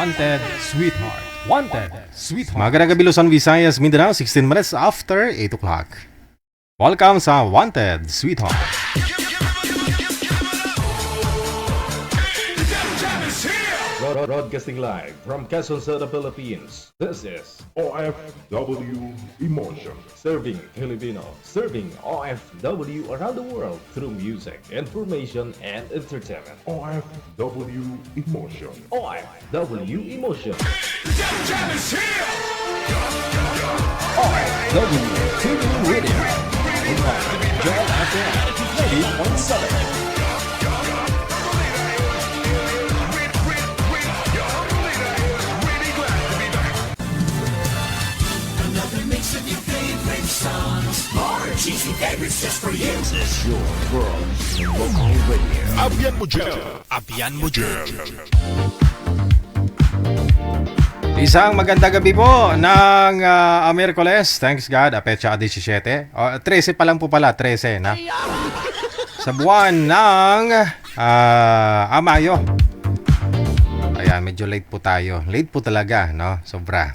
Wanted Sweetheart. Wanted Sweetheart. Magandang gabi Luzon, Visayas, Mindanao, 16 minutes after 8 o'clock. Welcome sa Wanted Sweetheart. Broadcasting live from Quezon City, Philippines. This is OFW Emotion. Serving Filipino, serving OFW around the world through music, information, and entertainment. OFW Emotion. OFW Emotion. OFW TV Radio. Joel FM 80.7. Cheesy favorites just for you. Abian mo dyan. Abiyan mo dyan. Isang magandang gabi po ng Miyerkules. Thanks God, Petsa 17. 13 pa lang po pala, 13 na. Sa buwan ng Mayo. Ayan, medyo late po tayo. Late po talaga, no? Sobra.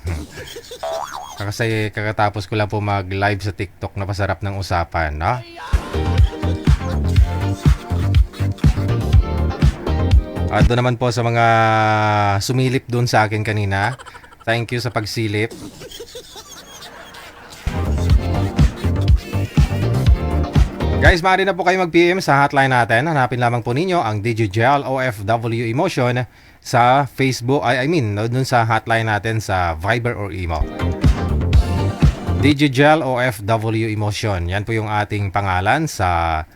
Kasi kakatapos ko lang po mag-live sa TikTok na pasarap ng usapan, no? At doon naman po sa mga sumilip doon sa akin kanina. Thank you sa pagsilip. Guys, maaari na po kayo mag-PM sa hotline natin. Hanapin lamang po ninyo ang DJGL OFW Emotion sa Facebook. Doon sa hotline natin sa Viber or Imo. DJGL OFW Emotion. Yan po yung ating pangalan sa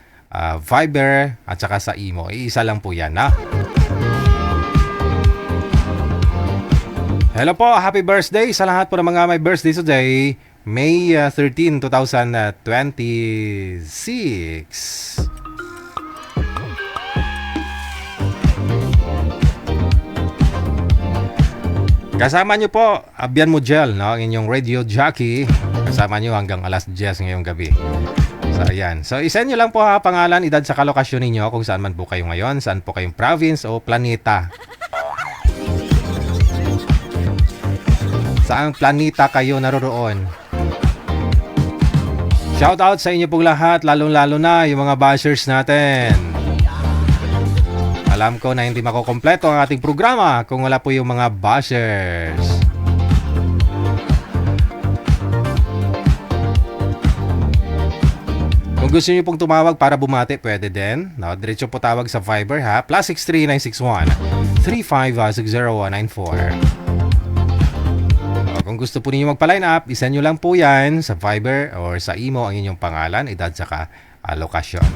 Viber at saka sa Imo. Iisa lang po yan, ha? Hello po, happy birthday sa lahat po ng mga may birthday today. May 13, 2026. Kasama nyo po, Abian Mujel, no? Ang inyong radio jockey. Kasama nyo hanggang alas 10 ngayong gabi. So, ayan. So, isend nyo lang po ha, pangalan, edad sa kalokasyon ninyo kung saan man po kayo ngayon, saan po kayong province o planeta. Saang planeta kayo naroroon? Shoutout sa inyo pong lahat, lalong-lalo na yung mga bashers natin. Alam ko na hindi makukompleto ang ating programa kung wala po yung mga bashers. Kung gusto niyo pong tumawag para bumati, pwede din. No, diretso po tawag sa Viber ha. +63 961 3560 Kung gusto po niyo magpa-line up, isend nyo lang po yan sa Viber or sa Imo ang inyong pangalan, edad saka lokasyon.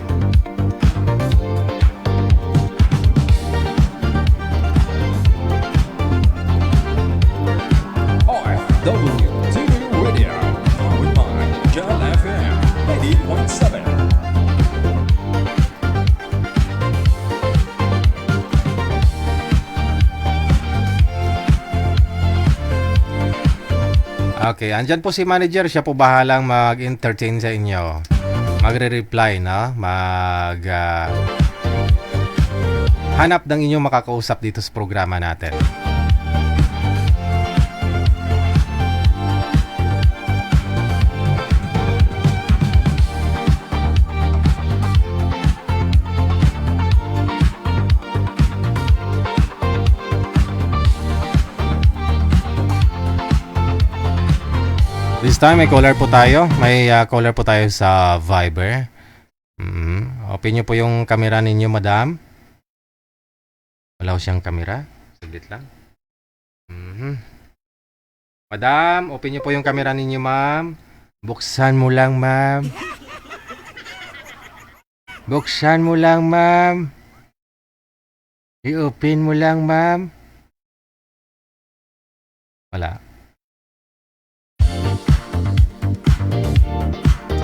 OFW TV Radio. Powered by Joel FM 80.7. Okay, andyan po si manager. Siya po bahalang mag-entertain sa inyo. Magre-reply, no? Hanap ng inyong makakausap dito sa programa natin. This time may caller po tayo. May caller po tayo sa Viber. Open nyo po yung camera ninyo, madam. Wala ko siyang camera. Saglit lang. Madam, open nyo po yung camera ninyo, ma'am. Buksan mo lang, ma'am. Buksan mo lang, ma'am. I-open mo lang, ma'am. Wala.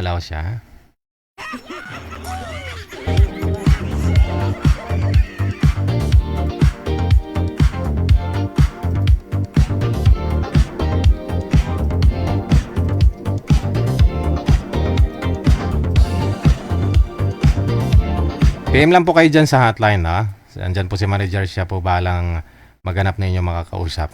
Wala ko siya. PM lang po kayo dyan sa hotline, ha? Andyan po si manager, siya po balang Maghanap na inyong makakausap.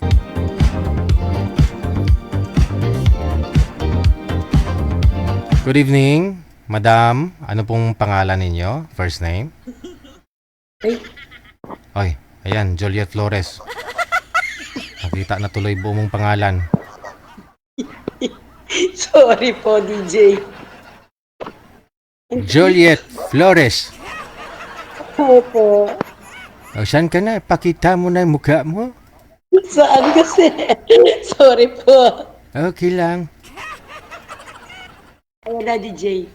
Good evening, Madam. Ano pong pangalan ninyo? First name? Oy, ayan, Juliet Flores. Nakita na tuloy buong mong pangalan. Sorry po, DJ. Juliet Flores. Opo. O, saan ka na? Pakita mo na yung mukha mo. Saan kasi? Sorry po. Okay lang. Ayan na, DJ.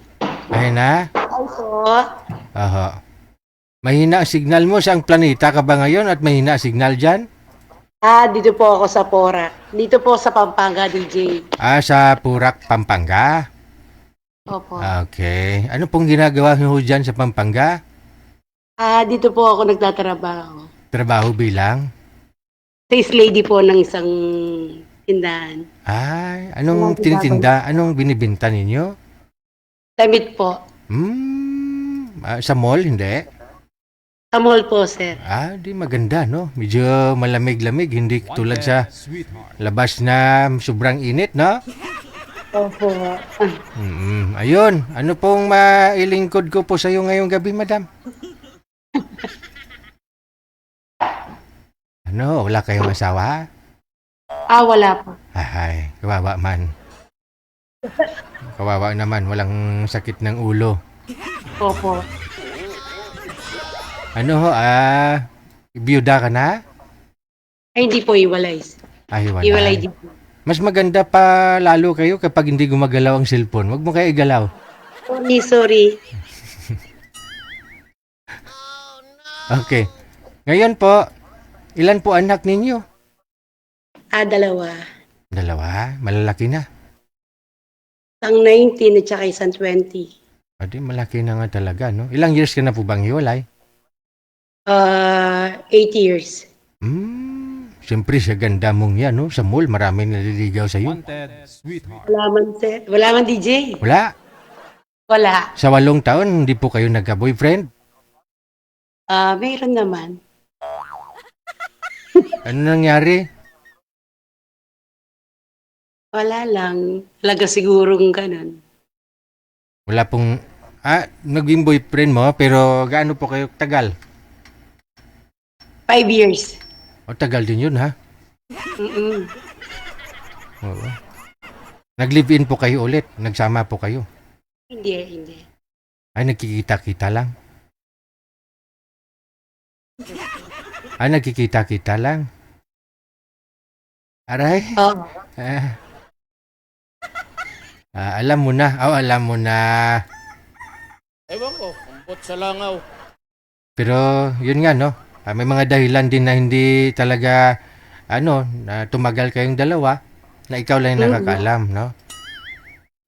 Ayun na. Ay po. Aha. Mahina ang signal mo. Saang planeta ka ba ngayon at mahina ang signal dyan? Dito po ako sa Pora. Dito po sa Pampanga, DJ. Sa Purak, Pampanga. Opo. Okay. Ano pong ginagawa niyo dyan sa Pampanga? Dito po ako nagtatrabaho. Trabaho bilang? Sales lady po ng isang tindahan. Ay, anong tinitinda? Anong binibinta ninyo? Damit po. Sa mall, hindi? Sa mall po, sir. Di maganda, no? Medyo malamig-lamig, hindi tulad sa labas na sobrang init, no? Opo. Ayun, ano pong mailingkod ko po sa iyo ngayong gabi, madam? Ano, wala kayong asawa? Wala po. Ay, kawawa man. Kawawa naman, walang sakit ng ulo. Opo. Ano ho, biyuda ka na? Ay, hindi po iwalay. Ay, wala. Iwalay din po. Mas maganda pa lalo kayo kapag hindi gumagalaw ang cellphone. Huwag mo kayo igalaw. Sorry. Okay. Ngayon po, ilan po anak ninyo? Dalawa. Dalawa? Malalaki na. Isang 19 at saka isang 20. Di malaki na nga talaga, no? Ilang years ka na po bang hiwalay? 8 years. Siyempre sa ganda mong yan, no? Sa mall, maraming naliligaw sa iyo. Wanted sweetheart. Wala man, sir. Wala man, DJ. Wala. Wala. Sa 8 taon, hindi po kayo nagka-boyfriend? Mayroon naman. Ano nangyari? Wala lang. Talaga sigurong ganun. Wala pong... naging boyfriend mo, pero gaano po kayo tagal? 5 years. O, tagal din yun, ha? Mm-mm. Oo. Nag-live-in po kayo ulit? Nagsama po kayo? Hindi. Ay, nagkikita-kita lang? Nagkikita-kita lang? Aray? Oo. Alam mo na. Alam mo na. Ewan ko, kumpot sa langaw. Pero, yun nga, no? May mga dahilan din na hindi talaga, na tumagal kayong dalawa, na ikaw lang yung nakakaalam, no?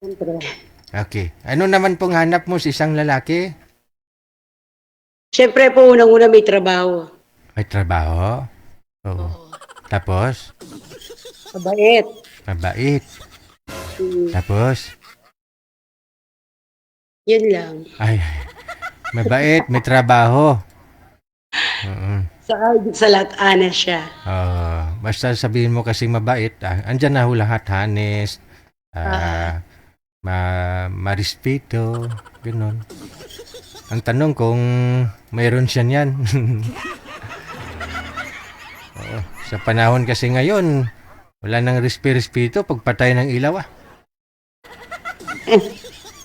Siyempre. Okay. Ano naman pong hanap mo sa isang lalaki? Siyempre po, unang-una may trabaho. May trabaho? Oo. Tapos? Mabait. Mabait. Tapos? Yun lang. Ay, mabait, may trabaho. Sa lahat, ana siya. Basta sabihin mo kasing mabait, andyan na ho lahat, honest, marespeto, gano'n. Ang tanong kung mayroon siya niyan. Sa panahon kasi ngayon, wala nang respeto pag patay ng ilaw,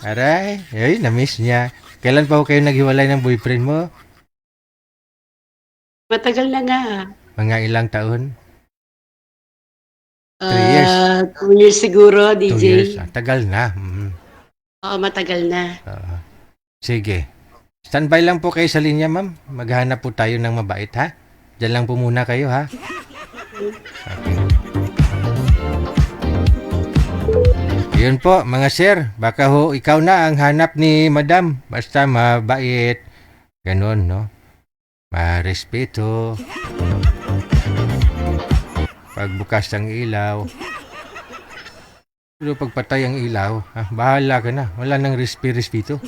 Aray, na-miss niya. Kailan pa ho kayo naghiwalay ng boyfriend mo? Matagal na nga. Mga ilang taon? 3 years? 2 years siguro, 2 DJ. years? Tagal na. Oo, matagal na. Sige. Standby lang po kayo sa linya, ma'am. Maghanap po tayo ng mabait, ha? Diyan lang po muna kayo, ha? Okay. Yun po, mga sir. Baka ho, ikaw na ang hanap ni madam. Basta mabait. Ganon, no? Marespeto. Pagbukas ng ilaw. Pero pagpatay ang ilaw, bahala ka na. Wala nang respeto.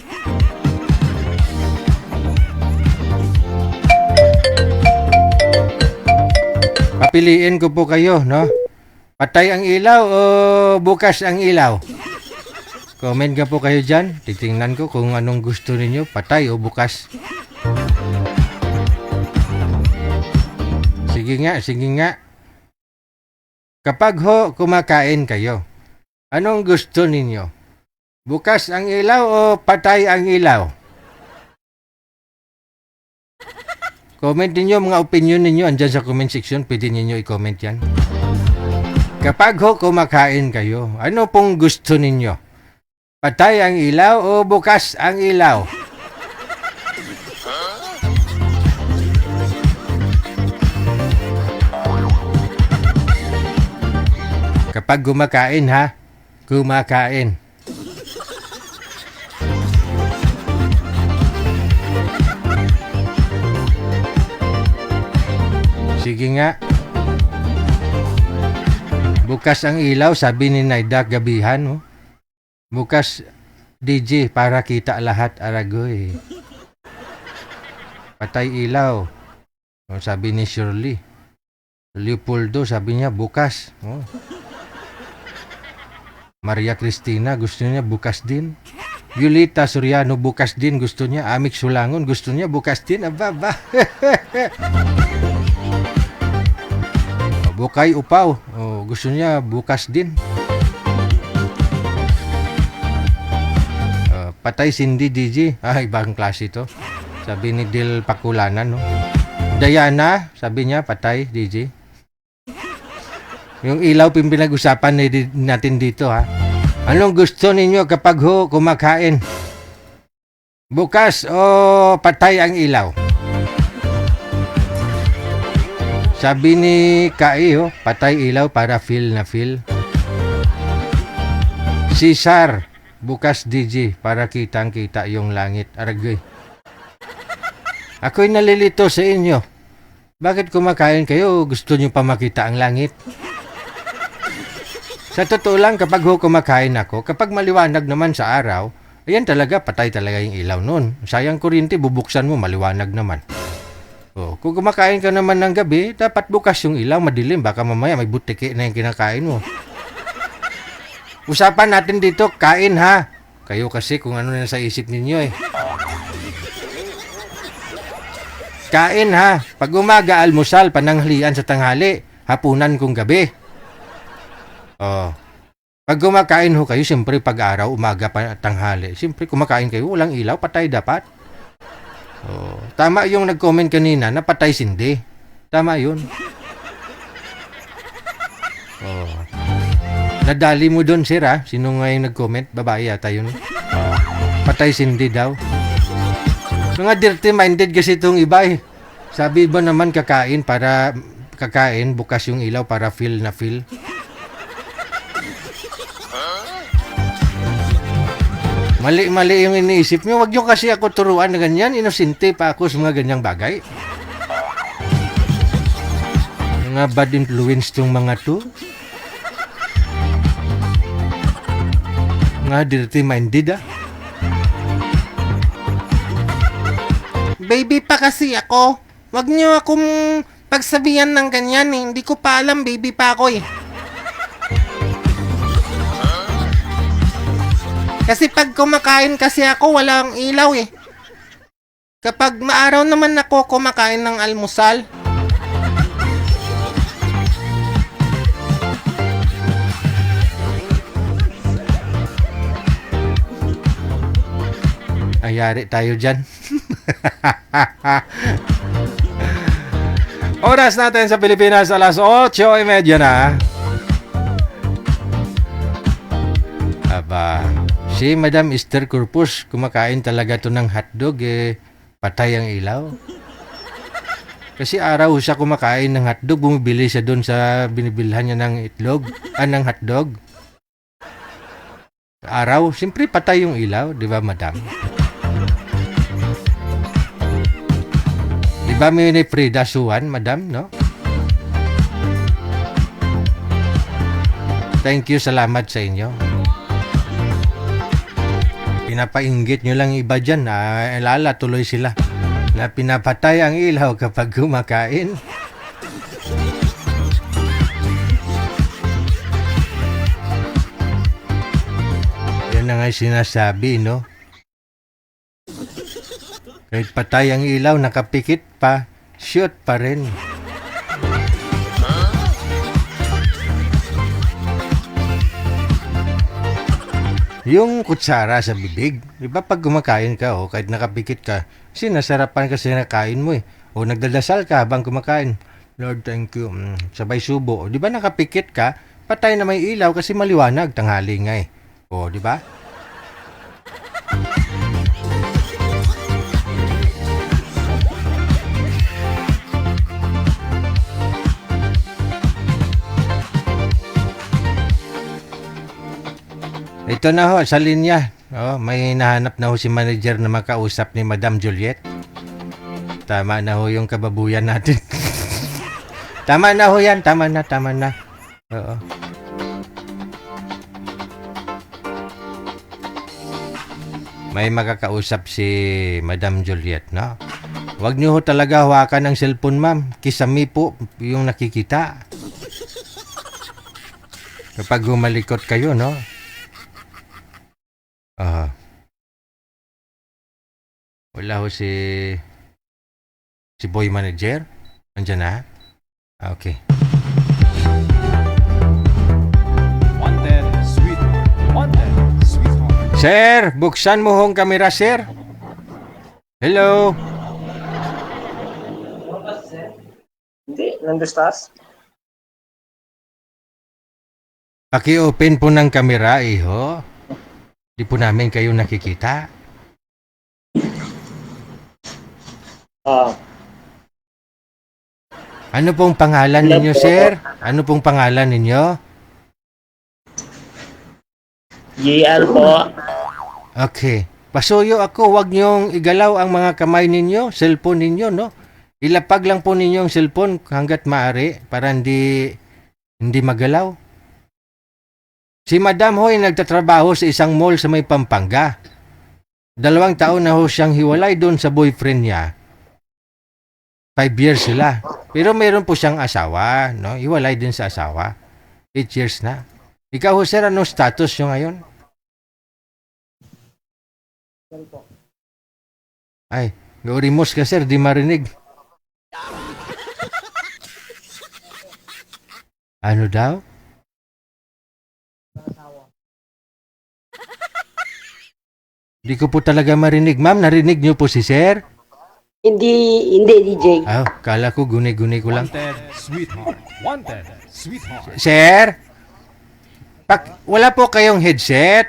Papiliin ko po kayo, no? Patay ang ilaw o bukas ang ilaw? Comment ka po kayo dyan. Titingnan ko kung anong gusto ninyo, patay o bukas. Sige nga, sige nga. Kapag ho kumakain kayo, anong gusto ninyo? Bukas ang ilaw o patay ang ilaw? Comment ninyo mga opinion ninyo andyan sa comment section. Pwede ninyo i-comment yan. Kapag ho kumakain kayo, ano pong gusto ninyo? Patay ang ilaw o bukas ang ilaw? Kapag kumakain ha, kumakain. Sige nga. Bukas ang ilaw, sabi ni Naida gabihan. Oh. Bukas DJ para kita lahat aragoy. Patay ilaw. Oh, sabi ni Shirley. Leopoldo sabi niya bukas. Oh. Maria Cristina gusto niya bukas din. Violeta Soriano bukas din gusto niya. Amik Sulangon gusto niya bukas din. Aba. Bukay Upaw gusto niya bukas din. Patay Cindy DJ. Ibang klase to. Sabi ni Del Pakulanan. No? Diana sabi niya patay DJ. Yung ilaw pinag-usapan natin dito ha. Anong gusto ninyo kapag ho kumakain? Bukas o patay ang ilaw? Sabi ni Kai patay ilaw para feel na feel. Cesar, bukas DJ para kitang-kita yung langit. Aragoy. Ako'y nalilito sa inyo. Bakit kumakain kayo? Gusto nyo pa makita ang langit? Sa totoo lang, kapag kumakain ako, kapag maliwanag naman sa araw, ayan talaga, patay talaga yung ilaw nun. Sayang kuryente, bubuksan mo, maliwanag naman. Kung kumakain ka naman ng gabi, dapat bukas yung ilaw, madilim. Baka mamaya may butiki na yung kinakain mo. Usapan natin dito, kain ha. Kayo kasi kung ano na sa isip ninyo eh. Kain ha. Pag umaga, almusal, pananghalian sa tanghali, hapunan kung gabi. Pag kumakain ho kayo, siyempre pag-araw, umaga pa tanghali. Siyempre kumakain kayo, walang ilaw, patay dapat. Tama yung nag-comment kanina na patay Cindy. Tama yun. Nadali mo doon, sir ha? Sino nga yung nag-comment? Babae yata yun. Patay Cindy daw. Mga dirty-minded kasi itong iba eh. Sabi ba naman kakain, bukas yung ilaw para feel na feel. Mali-mali yung iniisip nyo. Huwag nyo kasi ako turuan na ganyan. Inosente pa ako sa mga ganyang bagay. Mga bad influence tong mga to. Mga dirty-minded Baby pa kasi ako. Huwag nyo akong pagsabihan ng ganyan eh. Hindi ko pa alam, baby pa ako eh. Kasi pag kumakain kasi ako, walang ilaw eh. Kapag maaraw naman ako kumakain ng almusal. Ayari tayo dyan. Oras natin sa Pilipinas, alas 8:30 na. Aba, si Madam Esther Corpus, kumakain talaga to ng hotdog eh. Patay ang ilaw. Kasi araw siya kumakain ng hotdog, bumibili siya doon sa binibilhan niya ng itlog, ng hotdog. Araw, siyempre patay yung ilaw, di ba madam? Di ba may Frida Suwan, madam, no? Thank you, salamat sa inyo. Pinapainggit nyo lang iba dyan, alala tuloy sila na pinapatay ang ilaw kapag kumakain. Yan na nga sinasabi, no? Kahit patay ang ilaw, nakapikit pa, shoot pa rin. Yung kutsara sa bibig, di ba pag kumakain ka, kahit nakapikit ka, sinasarapan kasi nakain mo eh. O nagdadasal ka habang kumakain. Lord, thank you. Sabay subo. Di ba nakapikit ka, patay na may ilaw kasi maliwanag, tanghali nga eh. O, di ba? Ito na ho, sa linya. May nahanap na ho si manager na makausap ni Madam Juliet. Tama na ho yung kababuyan natin. Tama na ho yan, tama na. Oo. May makakausap si Madam Juliet, no? Huwag niyo ho talaga hawakan ng cellphone, ma'am. Kisami po yung nakikita. Kapag humalikot kayo, no? Wala ho si boy manager. Nandiyan na? Okay. Wanted, sweetheart. Sir, buksan mo hong kamera, sir. Hello. Hindi, nandustas. Paki-open po ng kamera, iho. Di po namin kayo nakikita. Ano pong pangalan ninyo, sir? Ano pong pangalan ninyo? JL po. Okay. Pasuyo ako, wag niyong igalaw ang mga kamay ninyo, cellphone ninyo, no? Ilapag lang po ninyo ang cellphone hanggat maaari para hindi magalaw. Si Madam Hoy nagtatrabaho sa isang mall sa may Pampanga. 2 taon na ho siyang hiwalay doon sa boyfriend niya. 5 years sila. Pero meron po siyang asawa, no? Hiwalay din sa asawa. 8 years na. Ikaw ho, sir, anong status nyo ngayon? Ay, gaurimos ka, sir, di marinig. Ano daw? Di ko po talaga marinig. Ma'am, narinig niyo po si sir? Hindi, DJ. Kala ko guni-guni ko lang. Wanted, sweetheart. Sir? Wala po kayong headset?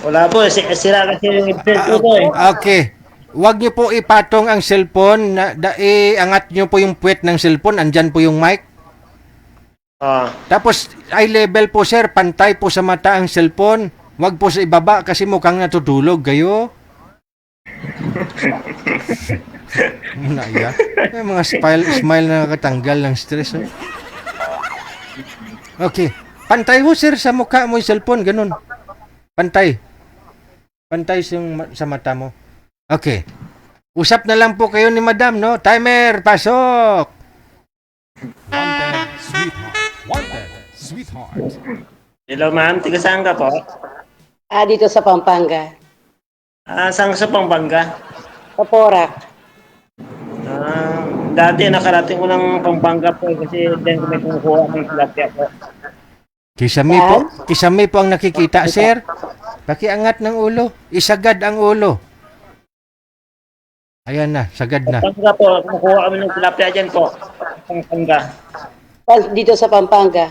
Wala po, sira kasi yung headset ko eh. Okay. Huwag niyo po ipatong ang cellphone. Iangat niyo po yung puwet ng cellphone. Andyan po yung mic. Tapos, eye level po, sir. Pantay po sa mata ang cellphone. Huwag po sa ibaba kasi mukhang natutulog kayo. Naiya. Yung mga smile na nakatanggal ng stress. Oh. Okay. Pantay ho, sir, sa mukha mo yung cellphone. Ganun. Pantay. Pantay sa mata mo. Okay. Usap na lang po kayo ni Madam, no? Timer, pasok! Wanted, sweetheart. Hello ma'am, tiga saan ka po? Dito sa Pampanga. Saan ka sa Pampanga? Sa Porac. Dati nakarating ko ng Pampanga po kasi din ko may kumukuha ng tilapia po. Kisame po ang nakikita, sir. Pakiangat ng ulo. Isagad ang ulo. Ayan na, sagad na. Pampanga po, kumukuha kami ng tilapia dyan po. Pampanga. Dito sa Pampanga.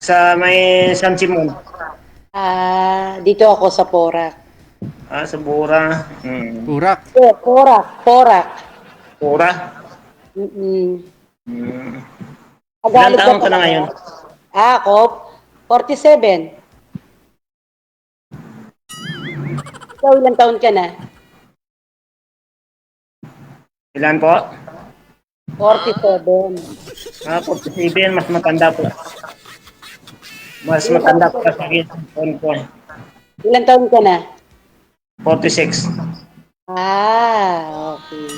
Sa may San Simon. Dito ako sa Porac. Sa Bura. Purak. Porac. Bura? Ilang taon ka na ngayon? Ako, 47. Ikaw, ilang taon ka na? Ilan po? 47. 47, mas matanda po. Mas matanda po sa akin. Po. Ilang taon ka na? 46. Okay.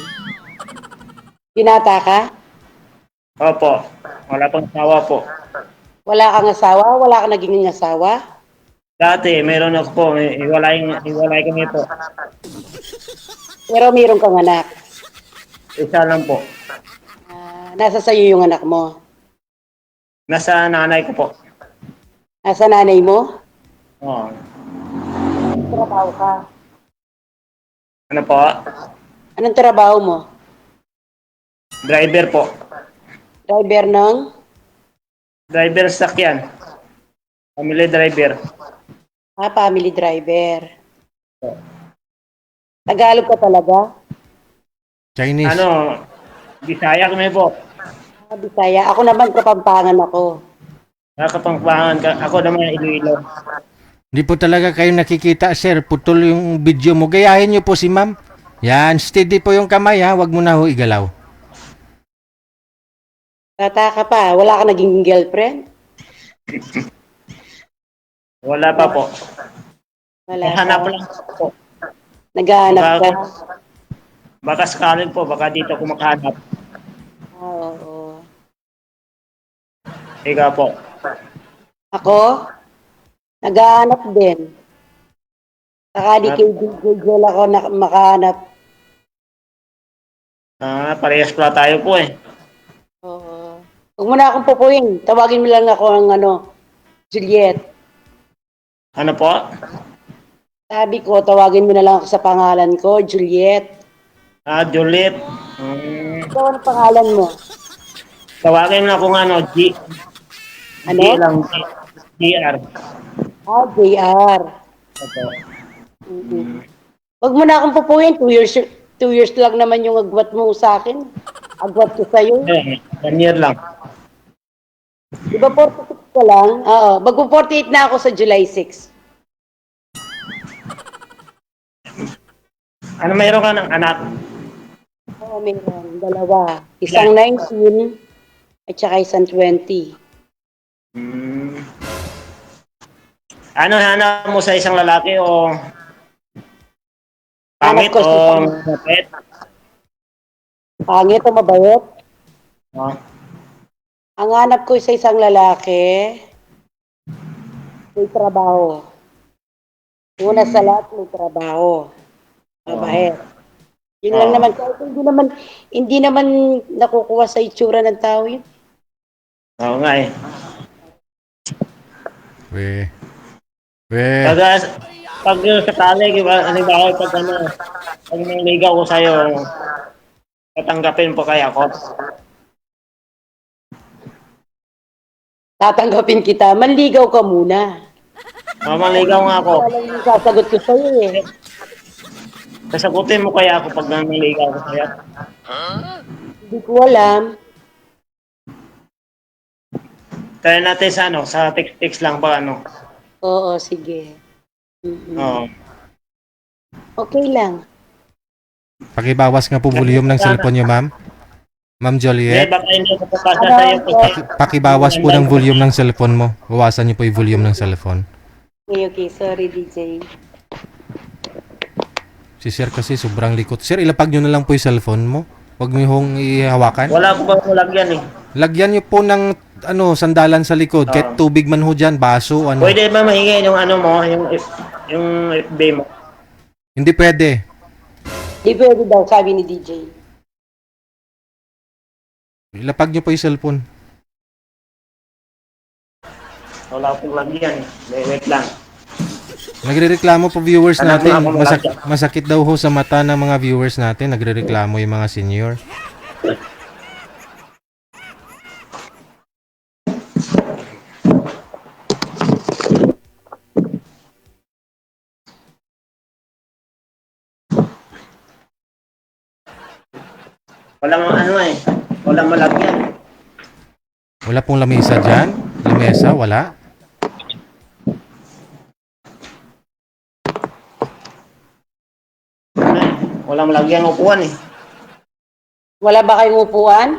Binata ka? Opo. Wala pang asawa po. Wala kang asawa? Wala kang naging asawa? Dati, meron ako po. Iwalay kami po. Pero mayroon kang anak. Isa lang po. Nasa sayo yung anak mo. Nasa nanay ko po. Nasa nanay mo? Oo. Trabaho ka. Ano po? Anong trabaho mo? Driver po. Driver ng? Driver sakyan. Family driver. Family driver. Tagalog ka talaga? Chinese. Ano? Bisaya kami po. Bisaya. Ako naman Kapampangan ako. Nakapangpangan ka. Ako naman Iloilo. Hindi po talaga kayo nakikita, sir. Putol yung video mo. Gayahin niyo po si ma'am. Yan, steady po yung kamay ha. Huwag mo na ho igalaw. Bata ka pa. Wala ka naging girlfriend? Wala pa po. Wala Hanap pa. lang po. Naghahanap ka? Baka sakaling po. Baka dito ako makahanap. Oo. Ikaw po. Ako? Naghahanap din. Sakali kay Google ako makahanap. Parehas pala tayo po eh. Oo. Huwag mo na akong pupuin. Tawagin mo lang ako ng Juliet. Ano po? Sabi ko, tawagin mo na lang ako sa pangalan ko, Juliet. Juliet. Ikaw, ano pangalan mo? Tawagin mo na kung G. Ano? G lang. GR. JR. Opo. Huwag mo na akong pupuin. 2 years lang naman yung agwat mo sa akin. Agwat ko sa'yo. 1 year lang. Di ba 46 ka lang? Oo. Mag-48 na ako sa July 6. Ano mayroon ka ng anak? Oo, meron. Dalawa. Isang 19 at saka isang 20. Ano hanap mo sa isang lalaki o Hanap pangit ko o sa mabait? pangit o mabait? Oh. Ang hanap ko sa isang lalaki, may trabaho. Una sa lahat, may trabaho. Mabait. Yun lang naman. Kahit hindi naman nakukuha sa itsura ng tao yun. Oo nga eh. Pag sakali, halimbawa pag nangligaw ko sa'yo, tatanggapin po kaya ako? Tatanggapin kita. Manligaw ka muna. Manligaw nga ako. Wala lang yung sasagot ko sa'yo eh. Sasagutin mo kaya ako pag nangligaw ko sa'yo? Hindi ko alam. Kaya natin sa text lang ba Oo, sige. Oo. Okay lang. Pakibawas nga po volume ng cellphone niyo, ma'am. Ma'am Joliet. Baka hindi ko papasa sa'yo. Pakibawas po ng volume ng cellphone mo. Bawasan niyo po yung volume ng cellphone. Okay. Sorry, DJ. Si sir kasi sobrang likot. Sir, ilapag niyo na lang po yung cellphone mo. Huwag niyo hong ihawakan. Wala ko ba malagyan eh. Lagyan niyo po ng sandalan sa likod. Kahit tubig man ho dyan, baso, Pwede ba mahingi yung mo, yung FB mo? Hindi pwede. Di pwede daw, sabi ni DJ. Ilapag niyo po yung cellphone. Wala akong lagyan eh. Wait lang. Nagrereklamo po viewers Alam natin. mo, Masakit daw ho sa mata ng mga viewers natin. Nagrereklamo yung mga senior. Walang malagyan. Wala pong lamesa dyan? Lamesa? Wala? Walang malagyan upuan eh. Wala ba kayong upuan?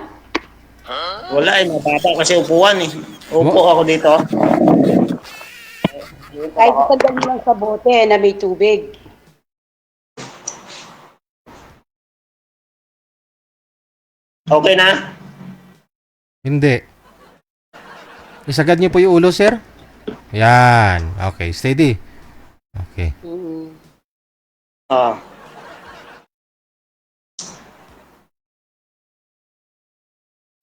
Wala eh, mababa kasi upuan eh. Upo ako dito. Kahit isang lang sa bote na may tubig. Okay na? Hindi. Isagad niyo po yung ulo, sir. Yan. Okay, steady. Okay. Mm. Oo.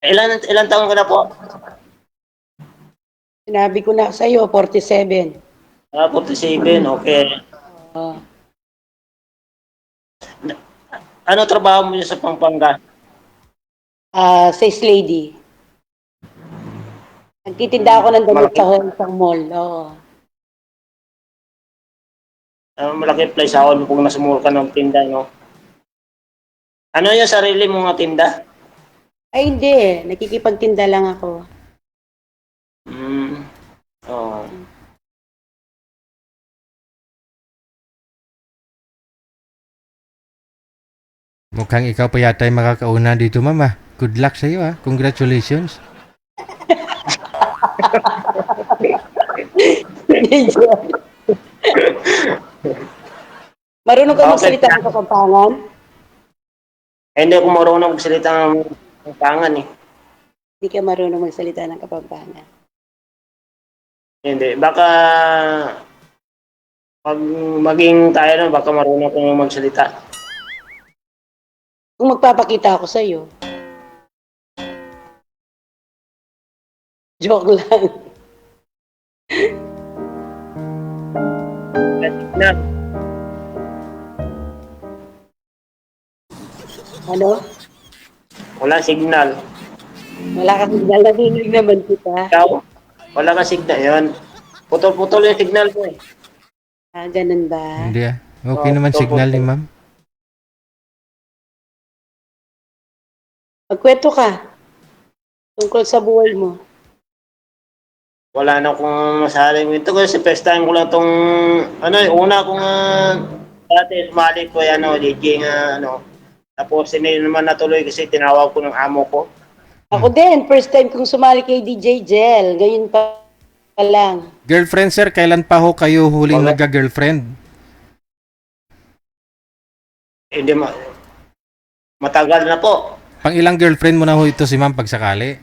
Ilan taon ka na po? Sinabi ko na sa iyo, 47. 47, okay. Oh. Ano trabaho mo sa Pampanga? Sales lady. Nagtitinda ako ng damit sa isang mall. Oo. Malaki place ako kung nasa mall ka ng tinda, no? Ano yung sarili mong tinda? Ay, hindi. Nakikipagtinda lang ako. Oo. Mukhang ikaw pa yata yung makakauna dito, mama. Good luck sa iyo, ha. Congratulations. Marunong ka Okay. magsalita ng Kapampangan? Hindi ako marunong magsalita ng Pampangan eh. Hindi ka marunong magsalita ng Kapampangan. Hindi. Baka pag maging tayo na, baka marunong akong magsalita. Kung magpapakita ako sa iyo. Joke lang. Na, Ano? wala signal. Wala kang signal. Narinig naman kita. Ikaw? Wala ka signal. Yun. Putol-putol yung signal ko eh. Ganun ba? Hindi, ah. Okay Oh, naman totoo signal po. ni ma'am. Magkwento ka. Tungkol sa buhay mo. Wala na akong masaling ito kasi first time ko lang itong una kong dati sumali ko DJ tapos hindi naman natuloy kasi tinawag ko ng amo ko. Ako din. First time kong sumali kay DJ Jel. Ngayon pa lang. Girlfriend, sir, kailan pa ho kayo huling nagka-girlfriend? Hindi matagal na po. Pang ilang girlfriend mo na ho ito si ma'am pagsakali?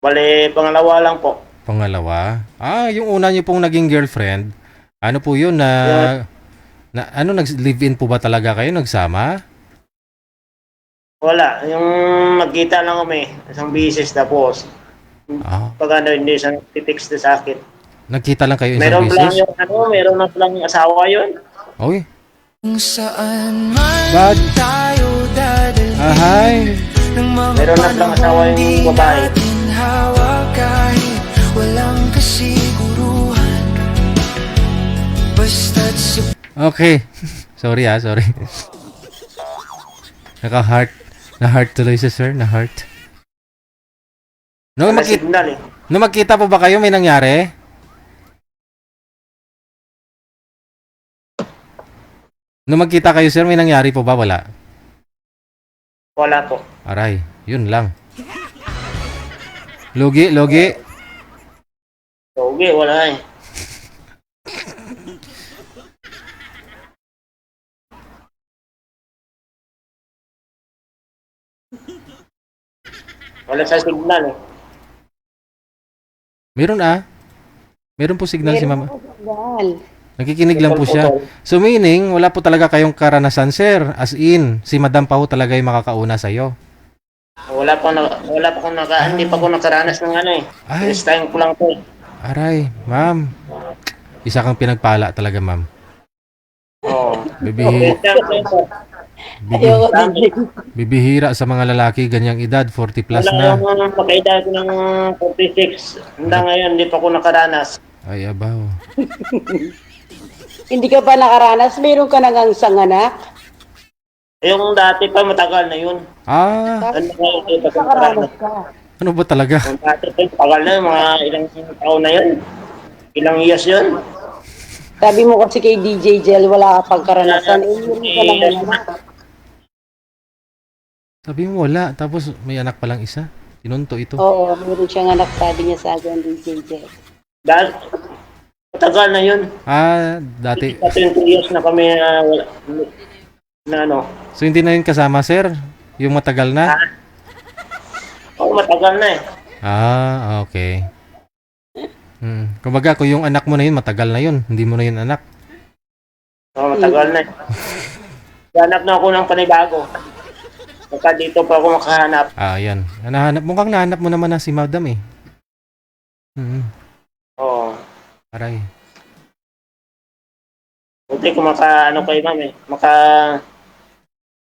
Bale, pangalawa lang po. Pangalawa? Yung una niyo pong naging girlfriend, ano po yun nag-live-in po ba talaga kayo? Nagsama? Wala. Yung nagkita lang kami. Isang bisis tapos. Pag hindi siya nagtitext sa akin. Nagkita lang kayo isang Meron lang beses? yung meron na lang yung asawa yun. Oy. Saan man Bad. tayo dadalhin Ahay. ng mga Meron na lang asawa yung babae. hawak kahit walang kasiguruhan. Basta't Okay. Sorry, sorry. Naka-heart. Na-heart tuloy si sir, na-heart. Wala signal eh. Nung magkita po ba kayo, may nangyari? Nung magkita kayo, sir, may nangyari po ba? Wala. Wala po. Aray, yun lang. Logi. Okay, wala eh. Wala sa signal eh. Meron po signal si mama. Meron ako signal. Nakikinig lang po siya. So meaning, wala po talaga kayong karanasan, sir. As in, si madam pa ho talaga yung makakauna sa'yo. Hindi pa ako nakaranas ng eh. Ay. First time ko lang po eh. Aray, ma'am. Isa kang pinagpala talaga, ma'am. Oo. Bibihi- Ayoko DJ. bibihira sa mga lalaki ganyang edad, 40 plus Wala na. yung pagkaedad ko ng 46. Hanggang ngayon, hindi pa ako nakaranas. Ay, abaw. Hindi ka pa nakaranas? Meron ka nang isang anak? Yung dati pa, matagal na yun. Tapos Ano ngayon, hindi pa ako nakaranas nakaranas. ka. Ano ba talaga? Yung dati pa, tagal na, mga ilang taon na yun. Ilang years yun. Sabi mo kasi kay DJ Jel, wala ka pang karanasan. Meron ka nang anak. Sabi mo wala, tapos may anak pa lang isa. Tinunto ito. Oo, meron siyang anak, sabi niya sa akin, DJ Jel. Dahil, matagal na yun. Dati. 20 years na kami So hindi na yun kasama, sir? Yung matagal na? Oo, matagal na eh. Okay. Kumbaga, kung yung anak mo na yun, matagal na yun. Hindi mo na yun anak. Matagal na. Hanap na ako ng panibago. Baka dito pa ako makahanap. Yan. Mukhang nahanap mo naman na si Madam eh. Oo. Aray. Buti kung kayo ma'am eh.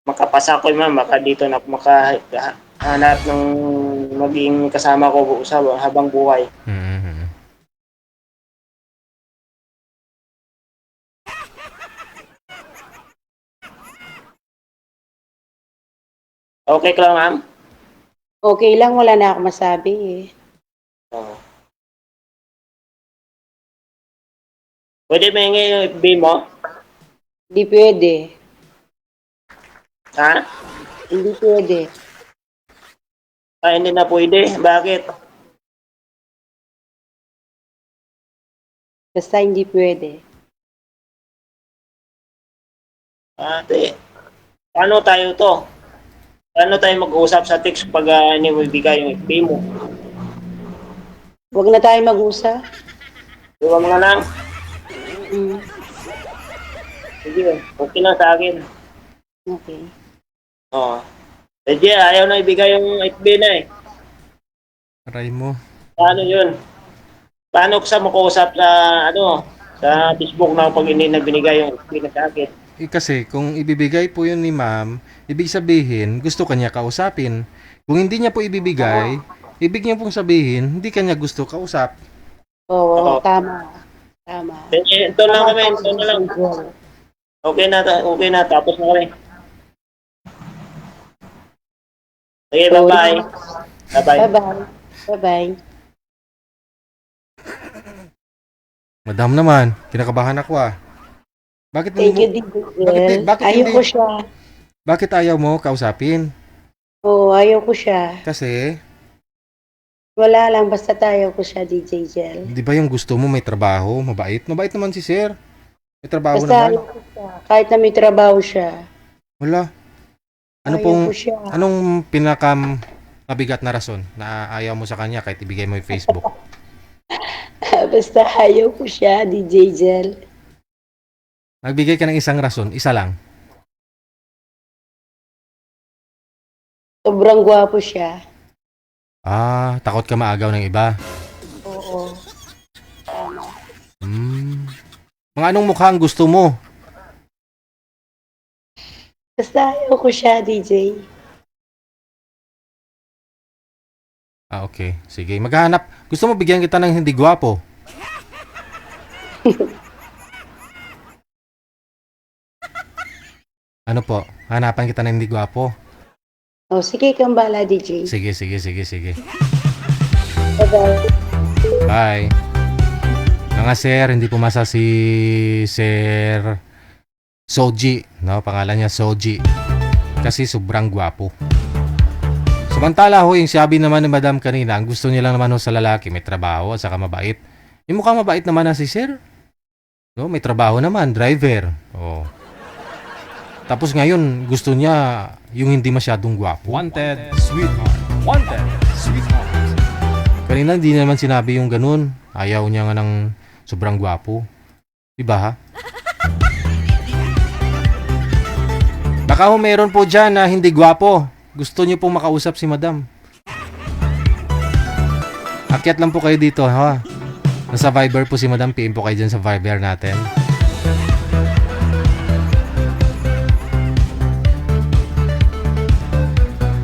Makapasa ko ma'am. Baka dito na makahanap ng maging kasama ko sa habang buhay. Okay ka lang ma'am? Okay lang, wala na ako masabi eh. Oo. Pwede mahingi yung FB mo? Hindi pwede. Ha? Hindi pwede. Hindi na pwede. Bakit? Basta hindi pwede. Ate, paano tayo to? Paano tayo mag-usap sa text pag hindi mo ibigay yung FB mo? Huwag na tayo mag-usap. Huwag nga lang. Mm. Sige, okay lang sa akin. Okay. Oo. Sige, ayaw na ibigay yung FB na eh. Aray mo. Paano yun? Paano ko sa makausap sa sa Facebook na pag hindi na binigay yung FB na sa akin? Kasi kung ibibigay po yun ni ma'am, ibig sabihin, gusto kanya kausapin. Kung hindi niya po ibibigay, ibig niya pong sabihin, hindi kanya gusto kausap. Oo, tama. Tama. Ito lang kami, ito na lang. Okay na, tapos na kami. Okay, bye-bye. Bye-bye. Bye-bye. Bye-bye. Madam naman, kinakabahan ako ah. Bakit Thank you, hindi Digel. bakit Ayaw hindi- ko siya. Bakit ayaw mo kausapin? Oo, ayaw ko siya. Kasi, Wala lang, basta tayo ko siya, DJ Gel. di ba yung gusto mo may trabaho, mabait? Mabait naman si sir. May trabaho Basta naman. ayaw ko siya. Kahit na may trabaho siya. Wala. Ano Ayaw pong, ko siya. anong mabigat na rason na ayaw mo sa kanya kahit ibigay mo yung Facebook? Basta ayaw ko siya, DJ Gel. Nagbigay ka ng isang rason, isa lang. Sobrang gwapo siya. Takot ka maagaw ng iba. Oo. Mga anong mukha ang gusto mo? Basta ayaw ko siya, DJ. Okay. Sige, maghanap. Gusto mo bigyan kita ng hindi gwapo? Ano po? Hanapan kita ng hindi gwapo? O, sige kang bala, DJ. Sige. Bye-bye. Bye. Mga sir, hindi pumasa si Sir Soji. No? Pangalan niya Soji. Kasi sobrang gwapo. Samantala ho, yung sabi naman ni Madam kanina, ang gusto niya lang naman ho sa lalaki, may trabaho at saka mabait. Yung mukhang mabait naman na si Sir. No? May trabaho naman, driver. Oh. Tapos ngayon, gusto niya yung hindi masyadong gwapo. Wanted, sweetheart. Wanted, sweetheart. Kanina hindi naman sinabi yung ganun. Ayaw niya nga ng sobrang gwapo. Diba ha? Baka ho meron po dyan na hindi gwapo. Gusto niyo pong makausap si Madam. Akyat lang po kayo dito ha. Nasa Viber po si Madam. PM po kayo dyan sa Viber natin.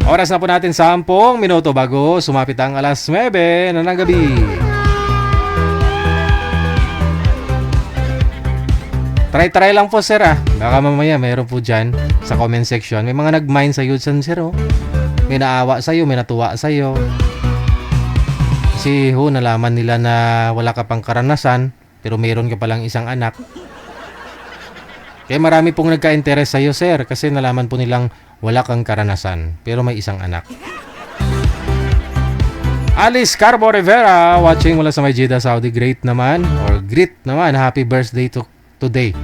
Oras na po natin 10 minuto bago sumapit ang alas 9 na ng gabi. Try lang po sir ah. Baka mamaya mayroon po dyan sa comment section. May mga nag-mind sa'yo dyan sir oh. May naawa sa'yo, may natuwa sa'yo. Kasi ho, nalaman nila na wala ka pang karanasan pero mayroon ka palang isang anak. Kaya marami pong nagka-interest sa'yo sir kasi nalaman po nilang wala kang karanasan, pero may isang anak. Alice Carbo Rivera, watching mula sa may Jeddah, Saudi. Great naman, or great naman. Happy birthday today.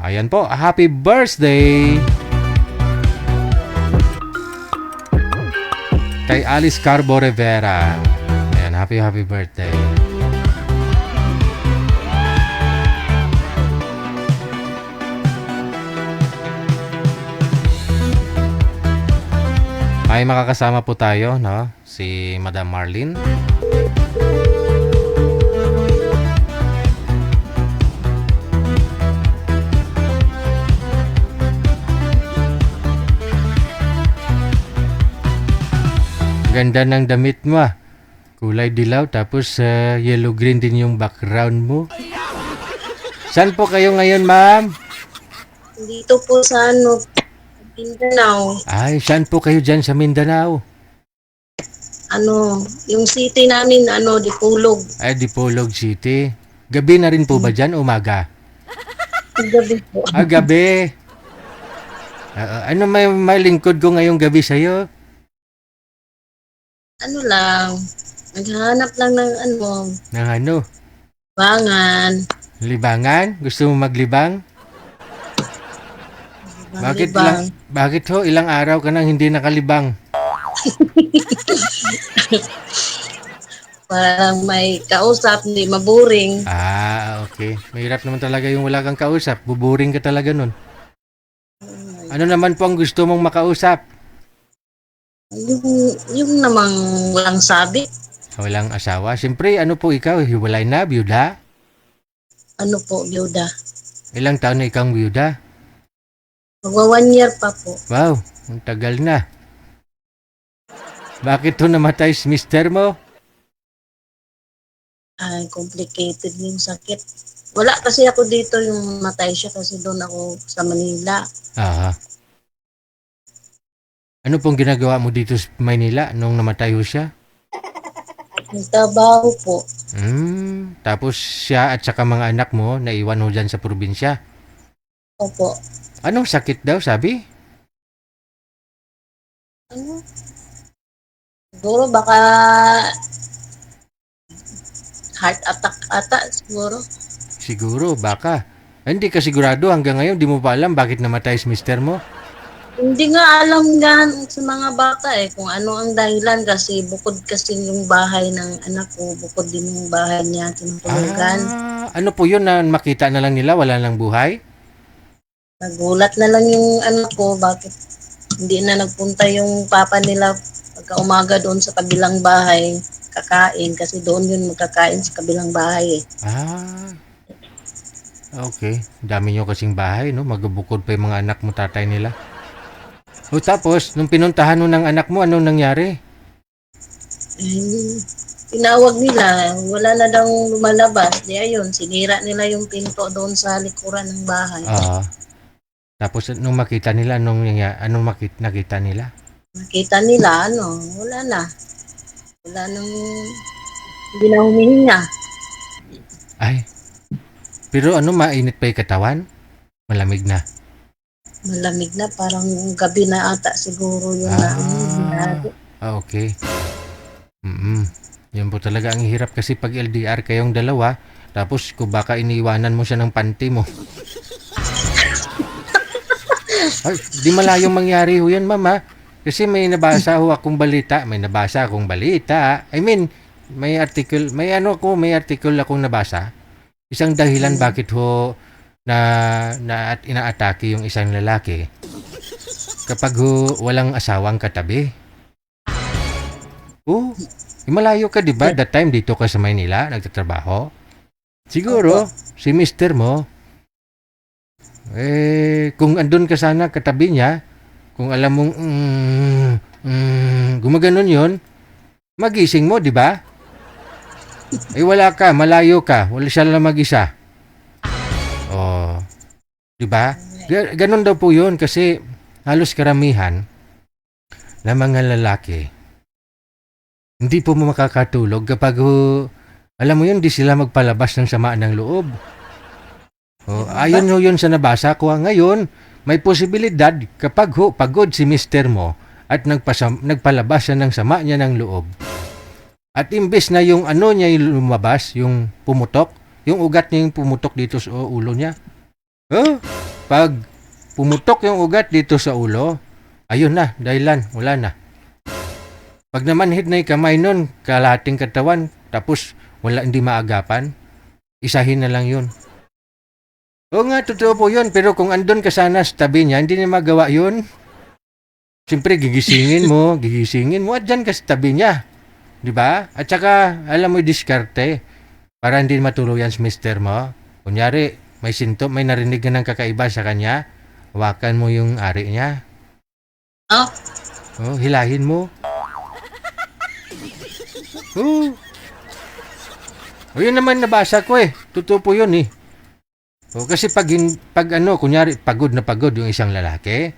Ayan po, happy birthday kay Alice Carbo Rivera. Ayan, happy birthday. May makakasama po tayo, no? Si Madam Marlene. Ganda ng damit mo. Kulay dilaw tapos yellow-green din yung background mo. Saan po kayo ngayon, ma'am? Dito po sa Mindanao, Ay, saan po kayo dyan sa Mindanao? yung city namin, Dipolog. Ay, Dipolog City. Gabi na rin po ba dyan? Umaga? Gabi po. Ah, gabi. Ano may lingkod ko ngayong gabi sa'yo? Naghahanap lang ng Ng ano? bangan. Libangan? Gusto mo maglibang? Libang. Bakit ho? Ilang araw ka nang hindi nakalibang? Parang may kausap, hindi maburing. Ah, okay. Mahirap naman talaga yung wala kang kausap. Buburing ka talaga nun. Ano naman po ang gusto mong makausap? Yung namang walang sabi. Walang asawa. Siyempre, ano po ikaw? Hiwalay na? Byuda? Byuda. Ilang taon na ikaw byuda? Magwa 1 year pa po. Wow, ang tagal na. Bakit to namatay si mister mo? Ay, complicated yung sakit. Wala kasi ako dito yung matay siya kasi doon ako sa Manila. Aha. Ano pong ginagawa mo dito sa Maynila nung namatay ho siya? Nagtrabaho po. Tapos siya at saka mga anak mo naiwan ho dyan sa probinsya. Opo. Anong sakit daw sabi? Siguro baka heart attack ata siguro. Siguro, baka. Hindi ka sigurado hanggang ngayon di mo pa alam bakit namatay si mister mo? Hindi nga alam nga sa mga bata kung ano ang dahilan kasi bukod kasi yung bahay ng anak ko, bukod din yung bahay niya tinutulugan. Ano po yun na makita na lang nila, wala lang buhay? Nagulat na lang yung anak ko bakit hindi na nagpunta yung papa nila pagka umaga doon sa kabilang bahay kakain kasi doon yun magkakain sa kabilang bahay Okay. Dami nyo kasing bahay, no? Magbukod pa yung mga anak mo, tatay nila. O tapos, nung pinuntahan mo ng anak mo, anong nangyari? Tinawag nila, wala na daw lumalabas. Di ayun, sinira nila yung pinto doon sa likuran ng bahay. Tapos, nung makita nila, anong nakita nila? Nakita nila, wala na. Wala nang, hindi na humihinga. Ay. Pero mainit pa yung katawan? Malamig na. Malamig na, parang gabi na ata siguro yun Okay. Yan po talaga ang hirap kasi pag LDR kayong dalawa, tapos kung baka iniiwanan mo siya ng panty mo. Ay, di malayong mangyari ho yan, mama. Kasi may nabasa akong balita. I mean, may article akong nabasa. Isang dahilan bakit ho na inaatake yung isang lalaki kapag walang asawang katabi. Malayo ka, di ba? That time dito ka sa Maynila, nagtatrabaho. Siguro, si mister mo, kung andun ka sana katabi niya, kung alam mong gumaganon yun, magising mo, di ba? Wala ka, malayo ka, wala siya lang mag-isa. Di ba? Ganon daw po yun kasi halos karamihan na mga lalaki hindi po makakatulog kapag alam mo yun, di sila magpalabas ng sama ng loob. Ayon ho yun sa nabasa ko. Ngayon, may posibilidad kapag pagod si mister mo at nagpalabas siya ng sama niya ng loob. At imbes na yung niya yung lumabas, yung pumutok, yung ugat niya yung pumutok dito sa ulo niya. Pag pumutok yung ugat dito sa ulo, ayun na, dahilan, wala na. Pag namanhid na yung kamay nun, kalahating katawan, tapos hindi maagapan, isahin na lang yun. Oo nga, totoo po yun, pero kung andun ka sana sa tabi niya, hindi niya magawa yun. Siyempre, gigisingin mo, at dyan ka sa tabi niya. Di ba? At saka, alam mo yung diskarte, para hindi matuluyan sa mister mo. Kunyari, may narinig ka ng kakaiba sa kanya, hawakan mo yung ari niya. Oh, Oh, hilahin mo. Oh. O yun naman nabasa ko eh. Totoo po yun eh. O kasi kunyari pagod na pagod yung isang lalaki,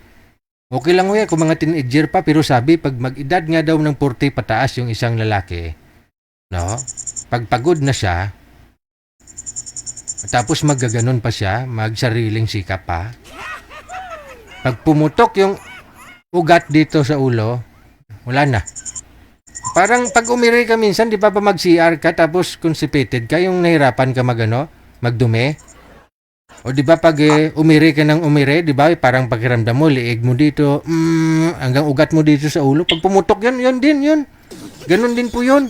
okay lang ho yan kung mga teenager pa, pero sabi pag mag-edad nga daw ng 40 pataas yung isang lalaki, no? Pag pagod na siya, tapos maggaganon pa siya, magsariling sikap pa, pag pumutok yung ugat dito sa ulo, wala na. Parang pag umiri ka minsan, di ba mag-CR ka tapos constipated ka, yung nahirapan ka magdumi? O di ba pag umiri ka ng umiri, di ba parang pakiramdam mo, liig mo dito, hanggang ugat mo dito sa ulo. Pag pumutok yun din yun. Ganun din po yun.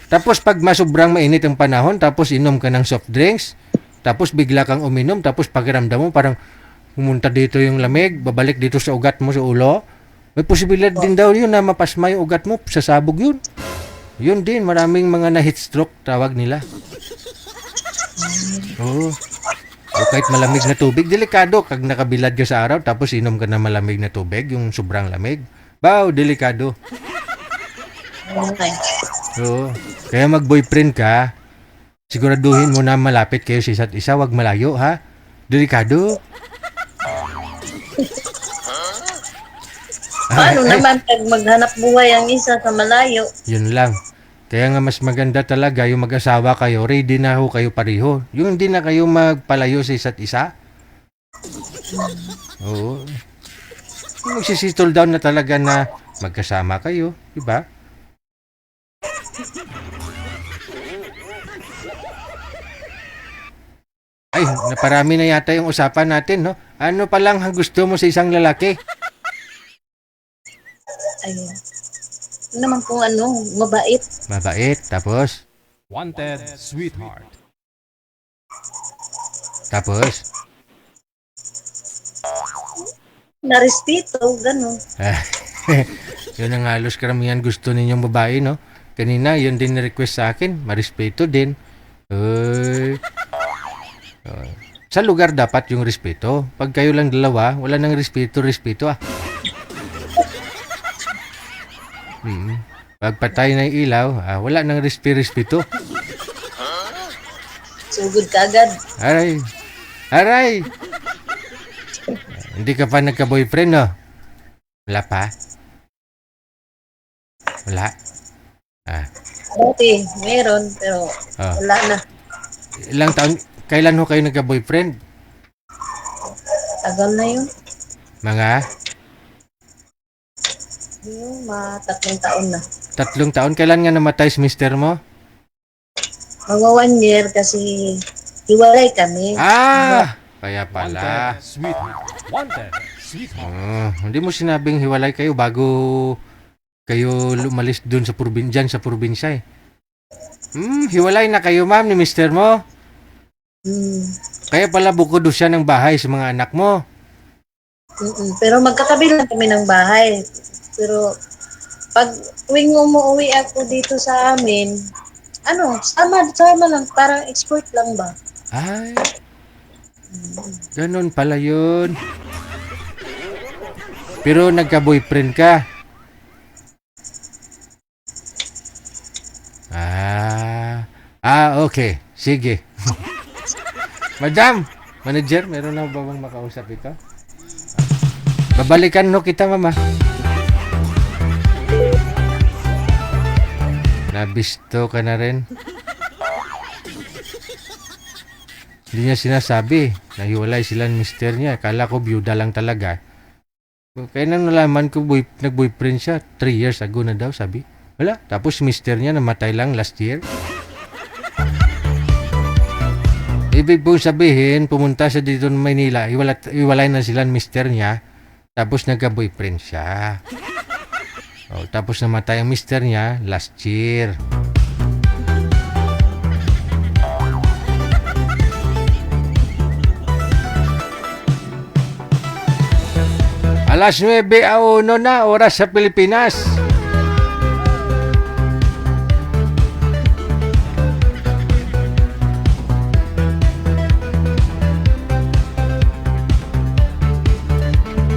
Tapos pag sobrang mainit ang panahon, tapos inom ka ng soft drinks, tapos bigla kang uminom, tapos pakiramdam mo parang pumunta dito yung lamig, babalik dito sa ugat mo sa ulo. May posibilidad din daw yun na mapasma yung ugat mo, sasabog yun. Yun din, maraming mga na-heat stroke, tawag nila. Oo. O kahit malamig na tubig, delikado. Kag nakabilad ka sa araw, tapos inom ka na malamig na tubig, yung sobrang lamig. Baw, delikado. okay. Oo. Kaya mag-boyfriend ka, siguraduhin mo na malapit kayo sa isa't isa, wag malayo ha. Delikado. Paano naman pag maghanap buhay ang isa sa malayo? Yun lang. Kaya nga mas maganda talaga yung mag-asawa kayo, ready na ho kayo pareho. Yung hindi na kayo magpalayo sa isa't isa. Oo. Magsisittle down na talaga na magkasama kayo, di ba? Ay, naparami na yata yung usapan natin, no? Ano pa lang ang gusto mo sa isang lalaki? Ayun. Ano naman kung mabait. Mabait, tapos? Wanted sweetheart. Tapos? Narespeto, gano'n. Yun ang halos karamihan gusto ninyong babae, no? Kanina, yun din na-request sa akin. Marespeto din. Uy. Sa lugar dapat yung respeto. Pag kayo lang dalawa, wala nang respeto ah. Pag patay na yung ilaw, wala nang respeto. Sugod ka agad. Aray! Hindi ka pa nagka-boyfriend, no? Wala pa? Wala? Dati, meron, pero wala na. Ilang taon, kailan ho kayo nagka-boyfriend? Tagal na yun. Mga? Yung 3 taon na. 3 taon? Kailan nga namatay si mister mo? Mga 1 year kasi hiwalay kami. Kaya pala. Wanted sweetheart. Wanted sweetheart. Hindi mo sinabing hiwalay kayo bago kayo lumalis dun sa probinsya eh. Hiwalay na kayo ma'am ni mister mo. Kaya pala bukod siya ng bahay sa mga anak mo. Pero magkatabi lang kami ng bahay. Pero pag tuwing umuwi ako dito sa amin, sama lang, parang export lang ba? Ay, ganun pala yun. Pero nagka-boyfriend ka? Okay. Sige. Madam, manager, meron na ba bang makausap ito? Babalikan no kita, mama. Nabisto ka na rin. Hindi niya sinasabi. Nahiwalay sila ng mister niya. Akala ko byuda lang talaga. Kaya nang nalaman ko nag-boyfriend siya 3 years ago na daw, sabi. Wala. Tapos mister niya namatay lang last year. Ibig po sabihin, pumunta siya dito ng Maynila. Hiwalay na sila ng mister niya. Tapos nagka-boyfriend siya. Tapos namatay ang mister niya last year. Alas 9:01 na, oras sa Pilipinas.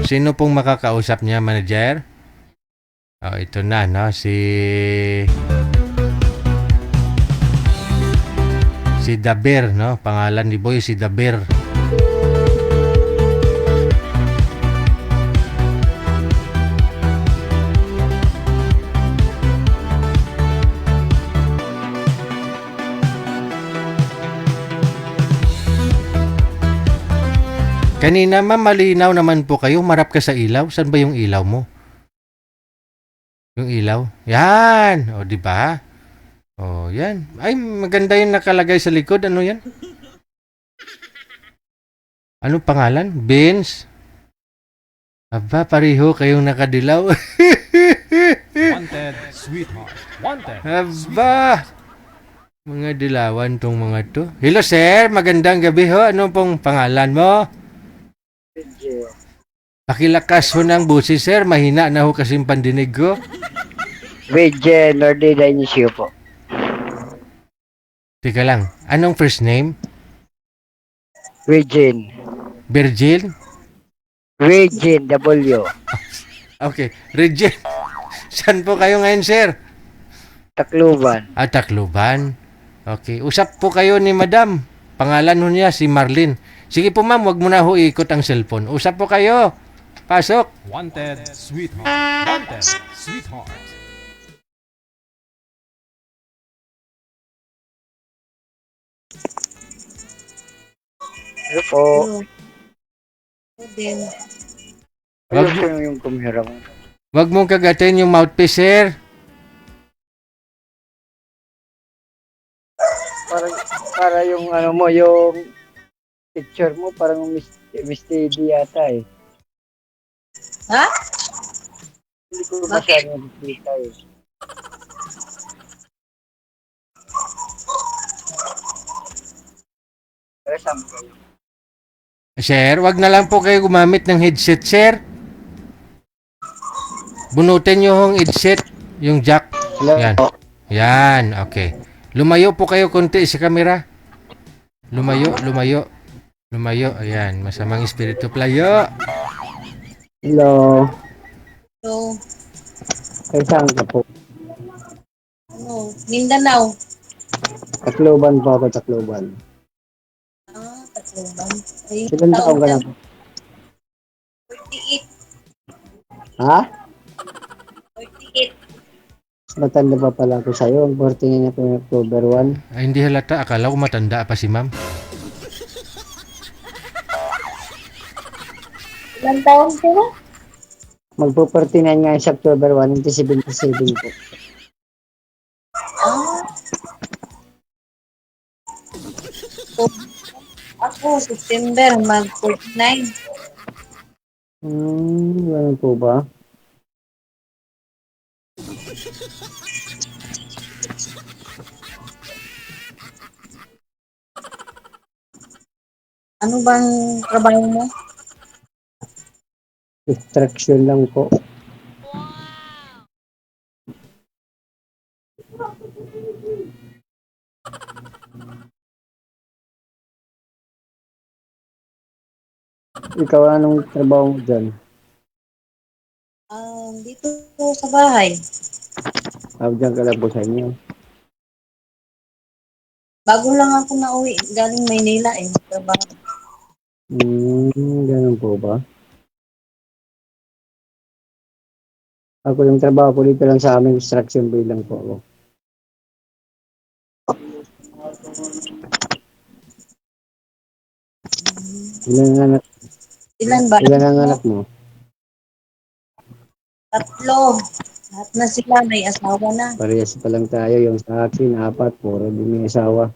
Sino pong makakausap niya, manager? Oh, ito na, no? Si Daber, no? Pangalan ni Boy, si Daber. Kanina ma'am, malinaw naman po kayo. Marap ka sa ilaw. Saan ba yung ilaw mo? Yung ilaw? Yan! O, di ba? O, yan. Ay, maganda yung nakalagay sa likod. Ano yan? Anong pangalan? Beans? Aba, pareho kayong nakadilaw. Wanted, sweetheart. Wanted. Aba! Mga dilawan tong mga to. Hello sir, magandang gabi ho. Ano pong pangalan mo? Pakilakas ho ng busi sir. Mahina na ho kasing pandinig ko. Virgin Nordic Inicio po. Teka lang, anong first name? Virgin. Virgil? Virgin W. Okay, Regine. Saan po kayo ngayon sir? Tacloban. Tacloban. Okay, usap po kayo ni madam. Pangalan ho niya si Marlene. Sige po ma'am, wag mo na ho ikot ang cellphone. Usap po kayo. Pasok. Wanted, sweetheart. Wanted, sweetheart. Ano po? Din. Wag, Ayos ko yung kumira mo. wag mong kagatin yung mouthpiece sir. Para yung ano mo, yung picture mo parang misty yata eh. Ha? Hindi ko masyadong nakikita eh. Pero saan mo kayo? Sir, wag na lang po kayo gumamit ng headset sir. Bunutin nyo yung headset, yung jack. Hello? Yan. Yan, okay. Lumayo po kayo konti sa camera. Lumayo, lumayo. Lumayo, ayan. Masamang espiritu playo. Hello? So, Kay saan ka po? ano, Mindanao. Tacloban po ako, Tacloban. Tacloban. Ay, Ilan taong ka na po? 48. Ha? 48. Matanda pa pala ako sa'yo. Ang birthday niya po yung October 1. Ay, hindi halata. Akala ko matanda pa si ma'am. Ilang taon ka na? Magpo-49 nga sa October 1, 2077 po. Ako, September, mag-49. Ganun po ba? Ano bang trabaho mo? Extraction lang po. Ikaw, anong trabaho mo dyan? Dito sa bahay. Dyan ka lang po sa inyo. Bago lang ako nauwi, galing Maynila eh. Trabaho. Ganun po ba? Ako yung trabaho ko dito lang sa amin, extraction boy lang po ako. Ilan ang anak, Ilan ba? ilan ang anak mo? 3. Lahat na sila, may asawa na. Parehas pa lang tayo. Yung sa akin, 4. Puro din may asawa.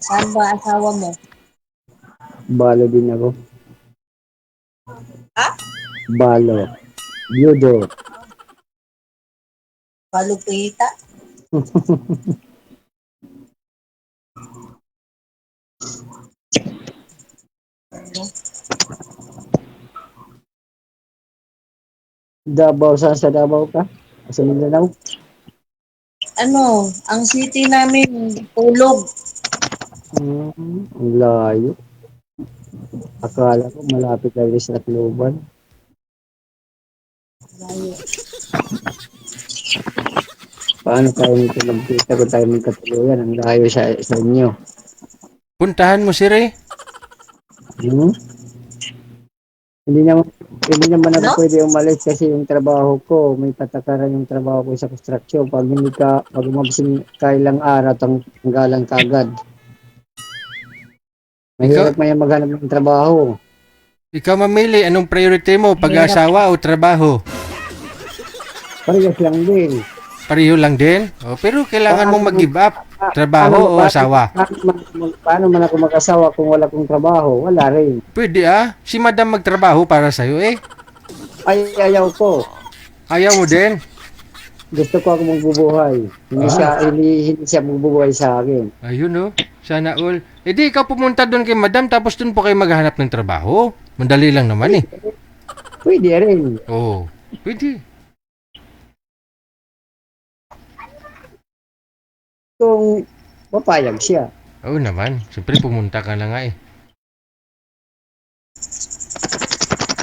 Saan ba asawa mo? Balo din ako. Ha? Balo. Byudo. Balupita? Davao, saan sa Davao ka? Sa Mindanao? Ano, ang city namin, Tulog. Ang layo. Akala ko malapit lang sa Tacloban. Layo. Paano tayo nito magkita kung tayo magkatuluyan? Ang layo sa inyo. Puntahan mo si Ray. Hmm? Hindi naman, hindi naman ako No? pwede umalis kasi yung trabaho ko, may patakaran yung trabaho ko sa construction. Pag umabsing ka ilang araw, tanggalan ka agad. Mahirap maya maghanap ng trabaho. Ikaw mamili, anong priority mo? Pag-asawa o trabaho? Parehas lang din. Pareho lang din? O, pero kailangan mong mag-give up. Trabaho o asawa? Paano man ako mag-asawa kung wala kong trabaho? Wala rin. Pwede si madam magtrabaho para sa'yo eh. Ay, ayaw ko. Ayaw mo din? Gusto ko ako magbubuhay. Hindi siya magbubuhay sa akin. Ayun sana all. E di ikaw pumunta doon kay madam tapos doon po kayo maghahanap ng trabaho. Mandali lang naman eh. Pwede rin. Oo, pwede. Kung papayag siya. Oo naman, siyempre pumunta ka na nga eh.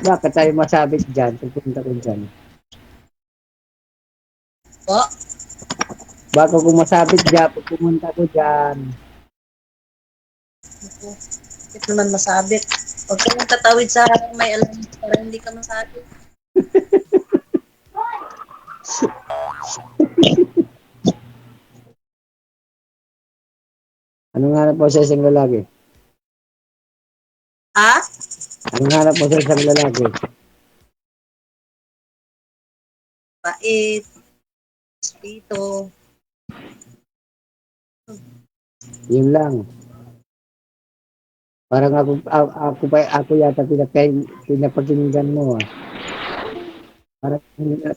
Bakit tayo masabit dyan? Pupunta ko dyan. Po? Baka kung masabit dyan, pupunta ko dyan. Bakit naman masabit? Huwag ka mong tatawid sa harang may alam para hindi ka masabit. Anong hanap mo sa isang lalaki? Ha? Anong hanap mo sa isang lalaki? Bait. Espiritu. Yun lang. Parang ako yata pinapakinggan mo ah.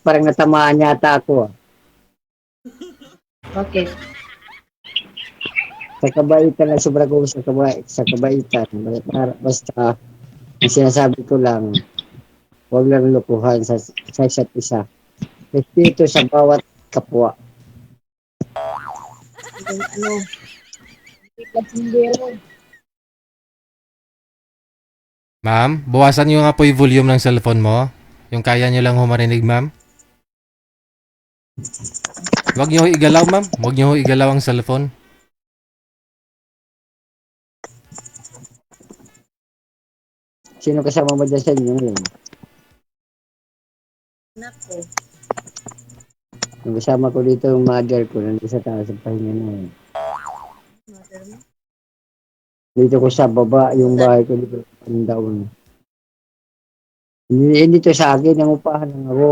Parang natamaan yata ako ah. Okay. Sa kabaitan lang sobra ko sa kabaitan. Basta ang sinasabi ko lang, huwag lang lukuhan sa isa't isa. Respeto sa bawat kapwa. Ano? Hindi. Ma'am, bawasan niyo nga po yung volume ng cellphone mo. Yung kaya niyo lang humarinig, ma'am. Huwag niyo igalaw, ma'am. Huwag niyo igalaw ang cellphone. Sino kasama mo dyan sa inyo ngayon? Nako. Yung kasama ko dito yung mother ko, nandito sa taas ng pahinga na yun. Mother mo? Dito ko sa baba, yung bahay ko dito, ang daon. Hindi to sa akin, ang upahan lang ako.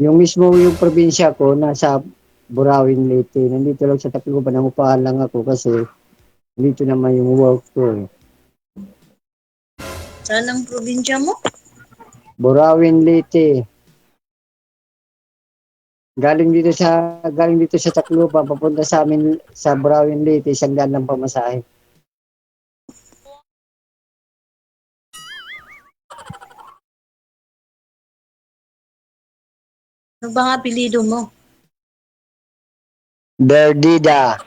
Yung mismo yung probinsya ko, nasa Burawin, Leyte. Nandito lang sa Tacloban, ang upahan lang ako kasi dito naman yung work ko. Saan ang probinsya mo? Burawin, Leyte. Galing dito sa Tacloban, papunta sa amin sa Burawin, Leyte, 100 lang pamasahe. Ano ba ang apelido mo? Berdida.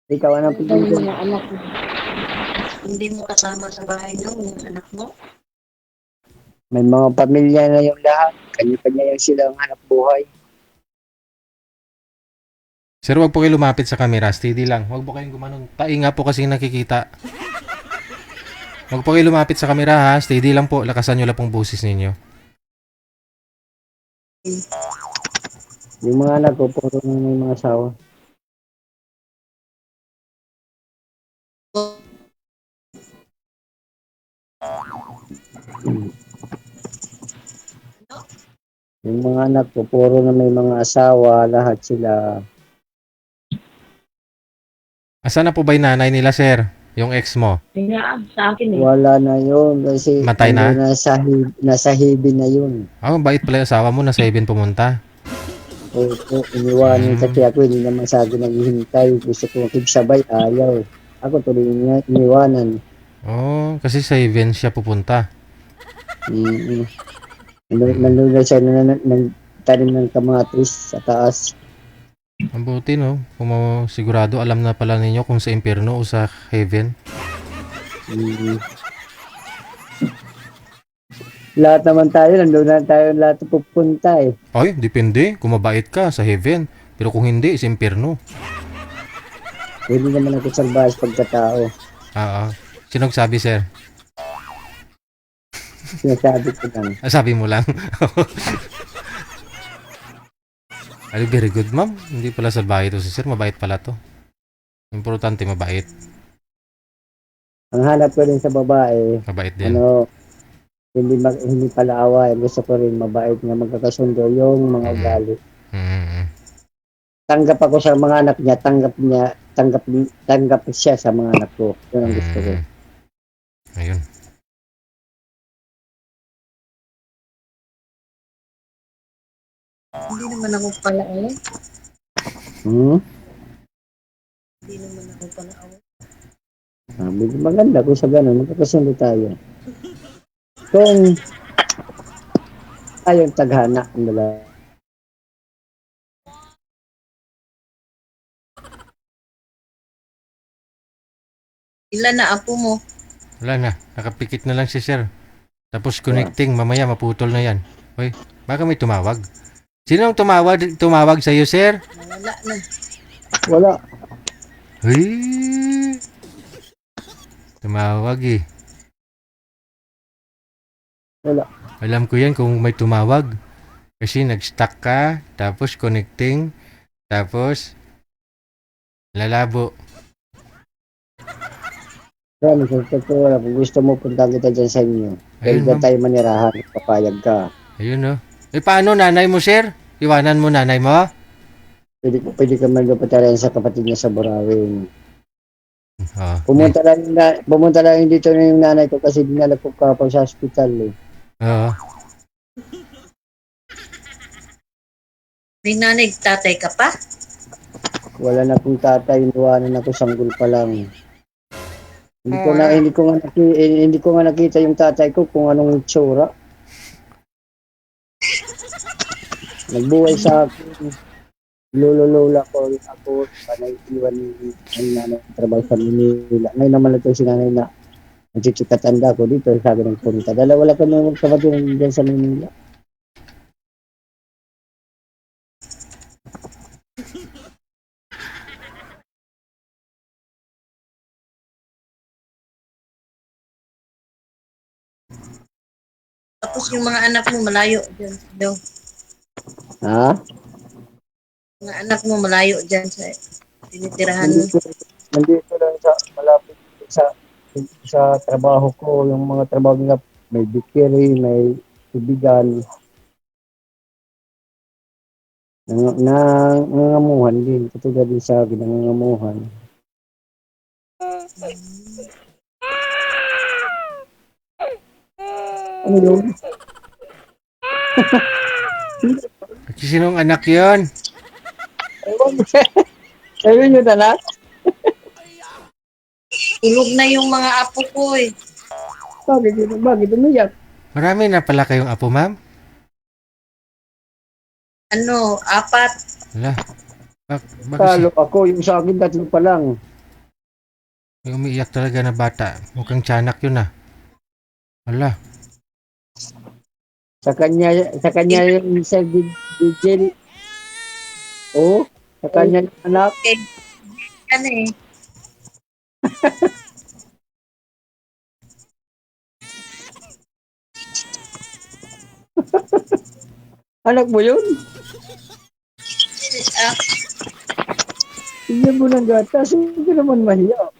Ikaw anong Ano apelido? yung mga anak mo? Hindi mo kasama sa bahay niyo, yung anak mo? May mga pamilya na yung lahat. Kanya-kanya yung silang hanap buhay. Sir, huwag po kayo lumapit sa camera. Steady lang. Huwag po kayong gumanon. Tainga po kasi nakikita. Huwag po kayo lumapit sa camera ha. Steady lang po. Lakasan nyo lang pong boses ninyo. Yung mga anak ko, puro na may mga asawa. Yung mga anak ko, puro na may mga asawa, lahat sila. Asan na po ba yung nanay nila, sir? Yung ex mo. Kaya sa akin eh. Wala na yun kasi Matay na? nasa heaven na yun. Bait pala yung asawa mo, nasa heaven pumunta. Opo, iniwanan kasi ako, hindi naman sa akin naghihintay. Gusto ko makigsabay, ayaw. Ako tuloy niya, iniwanan. Kasi sa heaven siya pupunta. Mm-hmm. Nandun na siya nagtanim ng kamatis sa taas. Ang buti, no? Kung sigurado, alam na pala ninyo kung sa impyerno o sa heaven. Mm-hmm. Lahat naman tayo, nandun na tayo lahat pupunta eh. Ay, depende. Kung mabait ka sa heaven. Pero kung hindi, sa impyerno. Pwede naman ako salbahas pagkatao. Sinong sabi, sir? Sinasabi ko lang. Sabi mo lang. Ay, very good, ma'am. Hindi pala salbahe to si sir. Mabait pala to. Importante, mabait. Ang hanap ko rin sa babae, Mabait din. hindi pala away. Gusto ko rin mabait nga magkakasundo yung mga ugali. Tanggap ako sa mga anak niya, tanggap siya sa mga anak ko. Yun ang gusto ko. Ayun. Hindi naman ako pala eh. Hindi naman ako pala Maganda kung sa ganun, magkakasundo tayo. Kung tayong taghana ang dalawa. Ilan na apo mo? Wala na. Nakapikit na lang si sir. Tapos connecting. Mamaya maputol na yan. Uy, baka may tumawag. Sino ang tumawag sa iyo, sir? Wala na. Wala. Uy. Tumawag eh. Wala. Alam ko yan kung may tumawag. Kasi nag-stuck ka, tapos connecting, tapos lalabo. Kung gusto mo, punta kita dyan sa inyo. Pwede Ayun, ma'am. tayo manirahan, papayag ka. Ayun, no? Paano nanay mo, sir? Iwanan mo nanay mo? Pwede ka magpatarayan sa kapatid niya sa Burawin. Oh, Pumunta lang dito na yung nanay ko kasi dinala ko kapag sa hospital eh. Oo. May nanay, tatay ka pa? Wala na akong tatay, iwanan ako, sanggol pa lang. Hindi ko nga nakita yung tatay ko kung anong itsura. Nagbuhay sa akin. Lolo-lola ko, ako, panay iwan ng nanay trabaho sa Manila. Ngayon naman ito si nanay na nagtitsikatanda ko dito, sabi ng punta. Wala ka nung kapatid dyan sa Manila. Tapos yung mga anak mo malayo dyan daw. Ha? Mga anak mo malayo dyan sa tinitirahan mo. Nandito lang sa malapit sa trabaho ko, yung mga trabaho nila, may bikiri, may tubigan. Nangangamuhan din, katulad din sa akin, nangangamuhan. Ano yun? Sinong anak yon? Ayun yung anak? Tulog na yung mga apo ko eh. Bakit umiyak? Marami na pala kayong apo, ma'am? Ano, 4. Wala. Talo ako, yung sa akin 3 pa lang. May umiiyak talaga na bata. Mukhang tiyanak yun ah. Wala. Sa kanya yung sa Vigil. Oh, sa kanya yung anak. Okay. Ano eh. Anak mo yun? Tingnan mo ng gatas, hindi naman mahiya.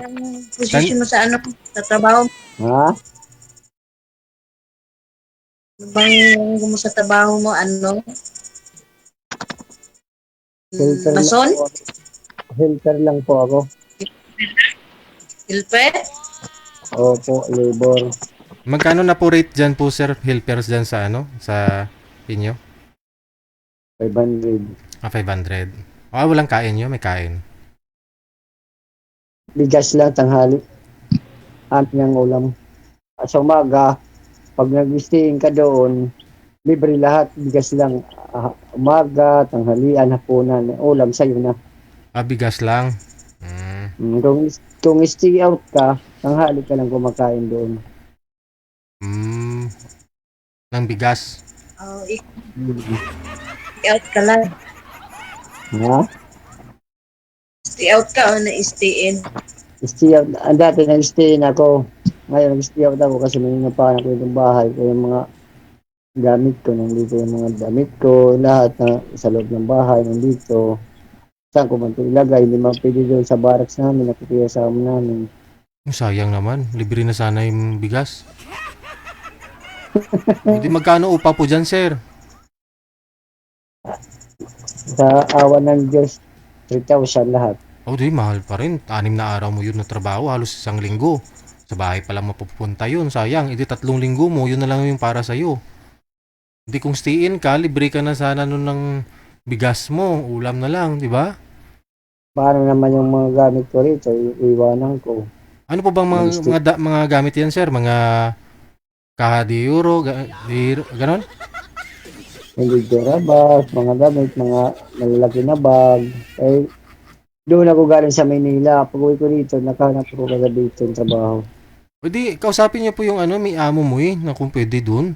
Ang posisyon mo sa ano, sa trabaho, Ha? ano bang mo sa trabaho mo, ano? Filter lang Mason? po ako. Filter lang po ako. Helper? Opo, labor. Magkano na po rate dyan po, sir, helpers dyan sa ano? Sa inyo? 500. 500. Walang kain nyo? May kain. Bigas lang tanghali. Amin ang ulam. Sa umaga, pag nag-staying ka doon, libre lahat. Bigas lang. Umaga, tanghalian, hapunan. Ulam sa'yo na. Bigas lang. Kung stay out ka, tanghali ka lang kumakain doon. Ng bigas. Oh, out ka lang. Ha? Stay out ka o na-stay in? Stay out. Dati nag-stay in ako. Ngayon nag-stay out ako kasi may napahan ko yung bahay ko yung mga gamit ko. Nandito yung mga damit ko. Lahat na sa loob ng bahay nandito. Saan ko man ito ilagay? Hindi man pwede doon sa barracks namin. Nakikita sa amin namin. Sayang naman. Libre na sana yung bigas. Hindi magkano upa po dyan, sir? Sa awa ng Diyos, 3,000 lahat. Di mahal pa rin. 6 na araw mo yun na trabaho, halos 1 linggo. Sa bahay pa lang mapupunta yun. Sayang, 3 linggo mo, yun na lang yung para sa'yo. Hindi kung stay in ka, libre ka na sana nun ng bigas mo, ulam na lang, di ba? Paano naman yung mga gamit ko rito, iwanan ko. Ano po bang mga gamit yan, sir? Mga kaha de euro, ganon? Hindi bag, mga gamit, mga malalaki na bag. Eh, doon ako galing sa Manila. Pag uwi ko rito, nakahanap ko kagabi dito yung trabaho. Pwede, kausapin niyo po yung may amo mo na kung pwede doon.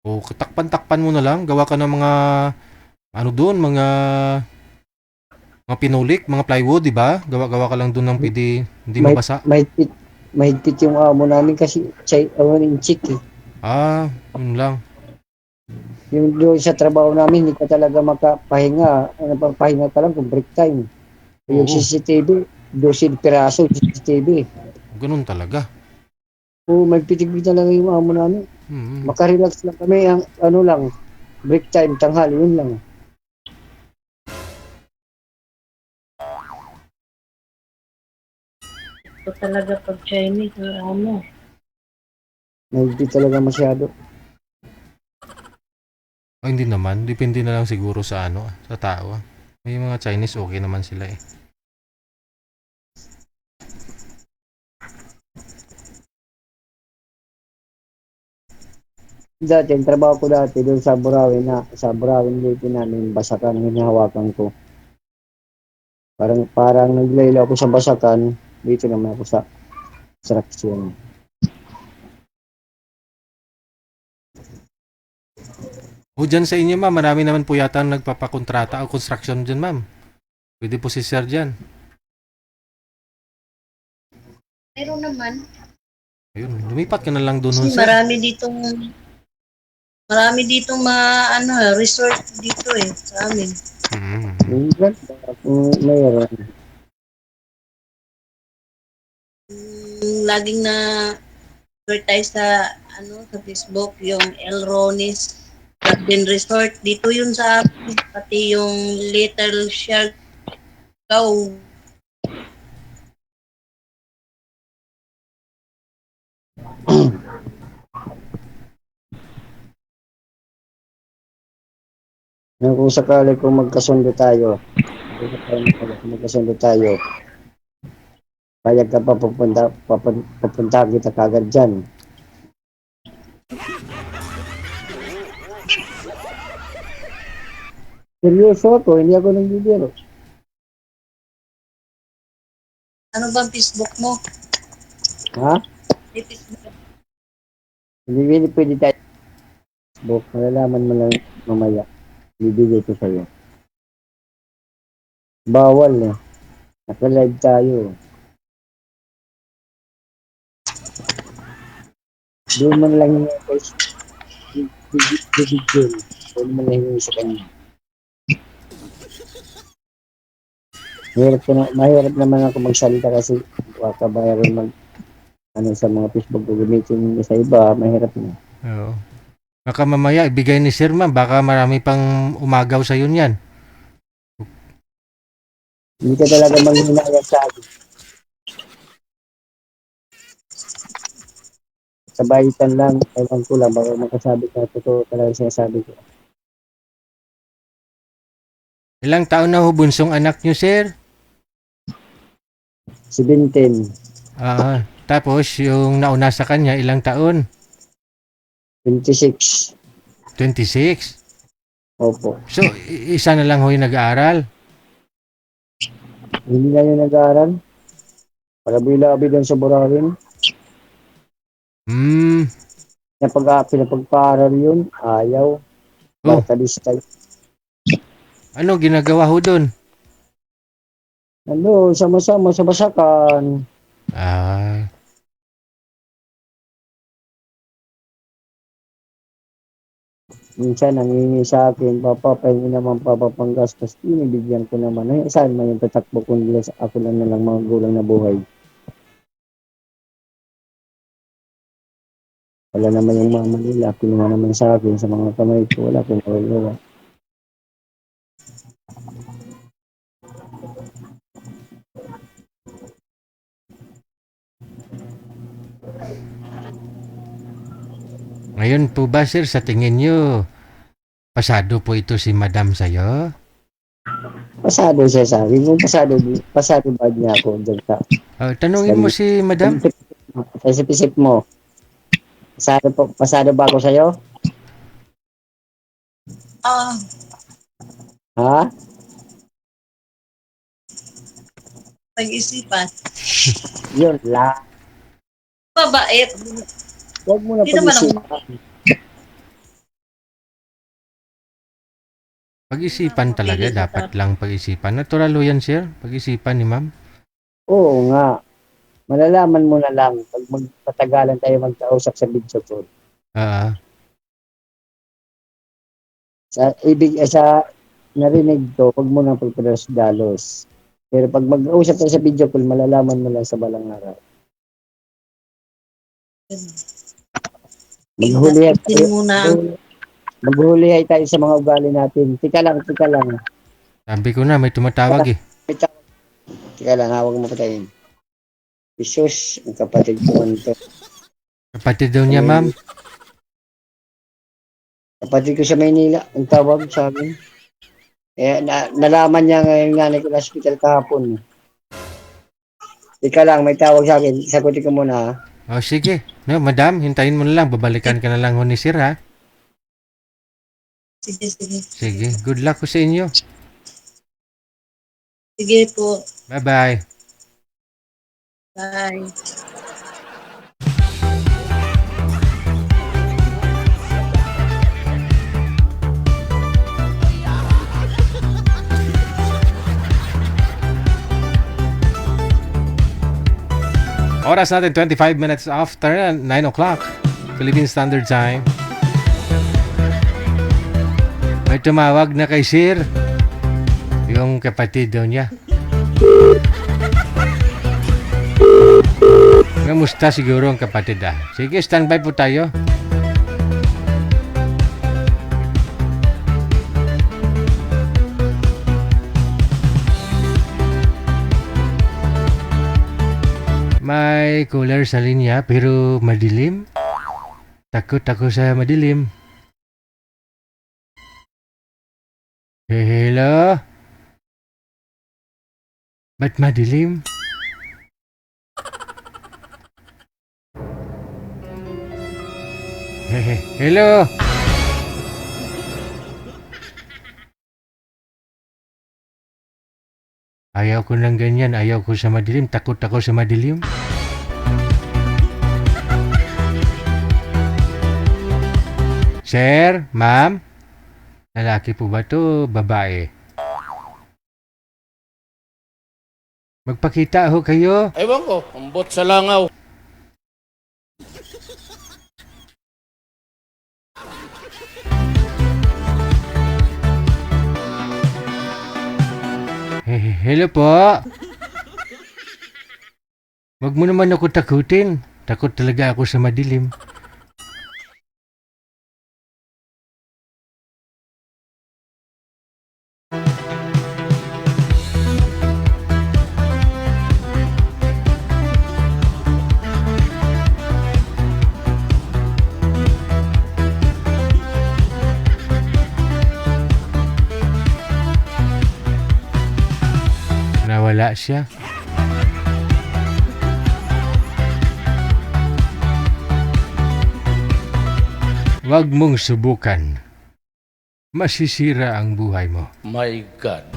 O takpan-takpan mo na lang, gawa ka ng mga doon, mga pinulik, mga plywood, di ba? Gawa ka lang doon ng pwede hindi mabasa. Mahigpit yung amo namin kasi yung chick eh. Yun lang. Yung doon sa trabaho namin, hindi ka talaga makapahinga. Pahinga ka lang kung break time. Yung CCTV, 12 piraso CCTV. Ganun talaga. Magpitig-pitig talaga yung amo namin. Makarelax lang kami, ang lang, break time, tanghali, yun lang. Ito talaga pag Chinese, ano? Hindi talaga masyado. Hindi naman. Depende na lang siguro sa sa tao. May mga Chinese okay naman sila eh. Dati, yung trabaho ko dati doon sa Burawin dito namin, basakan ang hinahawakan ko. Parang naglaylo ako sa basakan, dito naman ako sa extraction. Dyan sa inyo ma'am, marami naman po yata nagpapakontrata o construction dyan ma'am. Pwede po si sir dyan. Meron naman. Ayun, lumipat ka na lang doon Kasi sir. marami ditong mga resort dito sa amin. Mayroon. Laging na advertise sa sa Facebook yung El Ronis Garden Resort. Dito yun sa amin. Pati yung Little Siargao. Kung sakali kung magkasundo tayo, payag ka pa papunta kita kagad dyan. Seryoso ako, hindi ako nagbibiro. Ano bang Facebook mo? Ha? May Facebook. Hindi pwede tayo. Facebook, malalaman mo lang mamaya. Bibigay ko sa'yo. Bawal eh. Naka-live tayo. Doon man lang yung bibigyan. Doon man lang yung sa kanya. Mahirap naman ako magsalita kasi baka bayaran sa mga Facebook ko gamitin sa iba, mahirap na. Oo. Baka mamaya ibigay ni Sir ma'am, baka marami pang umagaw sa niyan. Hindi ka talaga manghinayang sa akin. Sa bayitan lang, ewan ko lang, baka makasabi ka, totoo talaga sinasabi ko. Ilang taon na ho bunsong anak niyo, Sir? 17, Tapos yung nauna sa kanya, ilang taon? 26. 26. Opo. So, isa na lang ho yung nag-aaral. Hindi na yun nag-aaral. Para bilabi doon sa Burarin. Pinapag-aaral yun, ayaw. Barkadistay. Ano ginagawa ho doon? Sama-sama sa basakan. Minsan nangingi sa akin, Papa, pahingi naman Papa panggastos. Binibigyan ko naman. Saan man yung tatakbo kung ako lang na lang mga gulang na buhay. Wala naman yung mama nila. Kinuha naman sa akin sa mga kamay ko. Wala akong magagawa. Ngayon po ba, Sir, sa tingin nyo, pasado po ito si Madam sa'yo? Pasado siya sa akin. Kung pasado ba niya ako dyan ka? Tanungin mo si Madam. Isip-isip mo. Pasado ba ako sa'yo? Ha? Pag-isipan. Yun lang. Mabait. Huwag mo na Hindi naman pag-isipan. Pag-isipan talaga, dapat lang pag-isipan. Natural ho yan, Sir, pag-isipan ni Ma'am. Oo nga. Malalaman mo na lang pag magpatagalan tayo magkausap sa video call. Sa narinig to, huwag mo nang pagpadalos-dalos. Pero pag mag-usap tayo sa video call, malalaman mo lang sa balang araw. Maghulihay tayo sa mga ugali natin. Tika lang. Sabi ko na, may tumatawag eh. Tika lang, huwag mo patayin. Jesus, ang kapatid ko nito. Kapatid daw niya, Ma'am. Kapatid ko sa Maynila, ang tawag sa akin. Nalaman niya ngayon nga na hospital kahapon. Ika lang, may tawag sa akin. Sagutin ko muna, ha? Sige. No, Madam, hintayin mo na lang. Babalikan ka na lang ho ni Sir, ha? Sige. Good luck ko sa inyo. Sige po. Bye-bye. Bye. Oras natin 25 minutes after 9 o'clock Philippine Standard Time. May tumawag na kay Sir. Yung kapatid daw niya. Kamusta siguro ang kapatid ah? Sige, standby po tayo. May cooler sa linya pero madilim. Takot ako sa madilim. Hello? Ba't madilim? Hello? Ayaw ko ng ganyan. Ayaw ko sa madilim. Takot ako sa madilim. Sir? Ma'am? Lalaki po ba to? Babae? Magpakita ho kayo. Ewan ko, umbot sa langaw. Hello po. Wag mo naman ako takutin. Takot talaga ako sa madilim. Nawala siya. Huwag mong subukan. Masisira ang buhay mo. My God.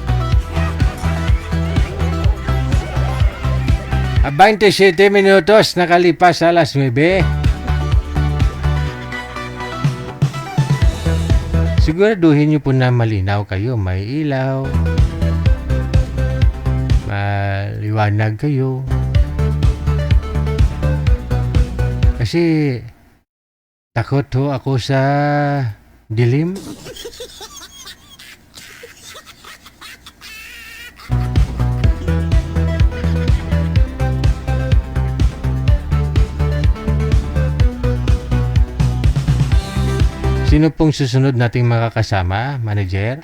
27 minutos nakalipas alas 9. Siguraduhin niyo po na malinaw kayo. May ilaw. Maliwanag kayo. Kasi takot ho ako sa dilim. Sino pong susunod nating makakasama, manager?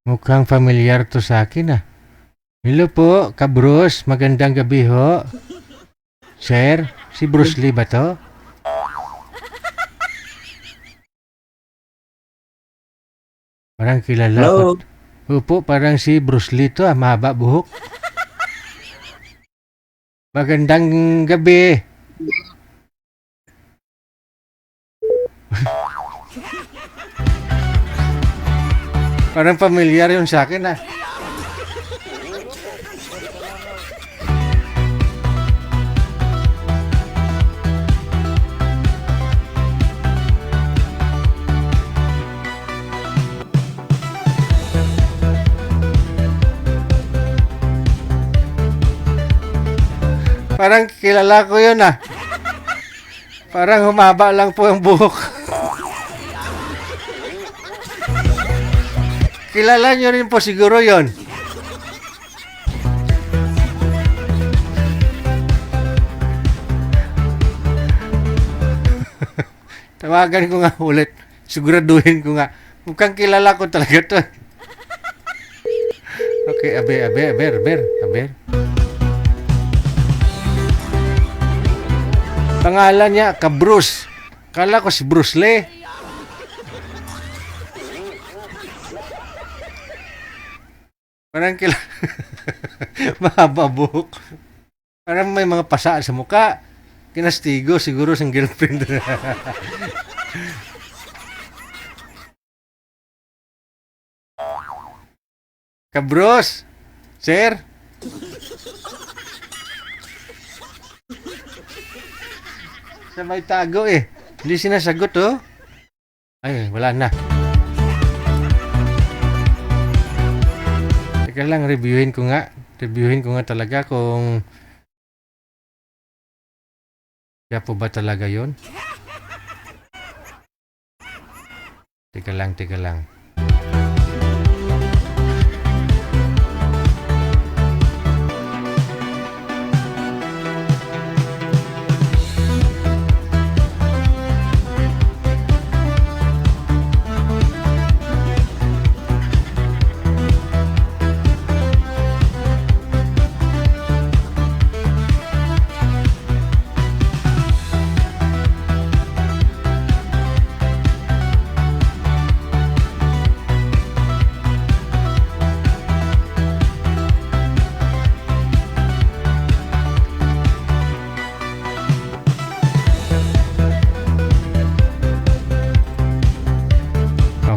Mukhang familiar to sa akin ah. Hello po, Kabros. Magandang gabi ho. Sir, si Bruce Lee ba to? Parang kilala ko. Opo, parang si Bruce Lee to ah. Mahaba buhok. Magandang gabi. Parang familiar yun sa akin ah. Parang kilala ko yun ah. Parang humaba lang po ang buhok. Kilala nyo rin po siguro yon. Tawagan ko nga ulit. Siguraduhin ko nga. Mukhang kilala ko talaga to. Okay, aber. Pangalan niya, Kabruce. Kala ko si Bruce Lee. Parang mahaba buhok. Parang may mga pasa sa muka. Kinastigo siguro sa girlfriend. Kabros, sir. Sa may tago eh. Hindi sinasagot oh. Ay, wala na. Teka lang, reviewin ko nga talaga kung kaya po ba talaga yon. Teka lang.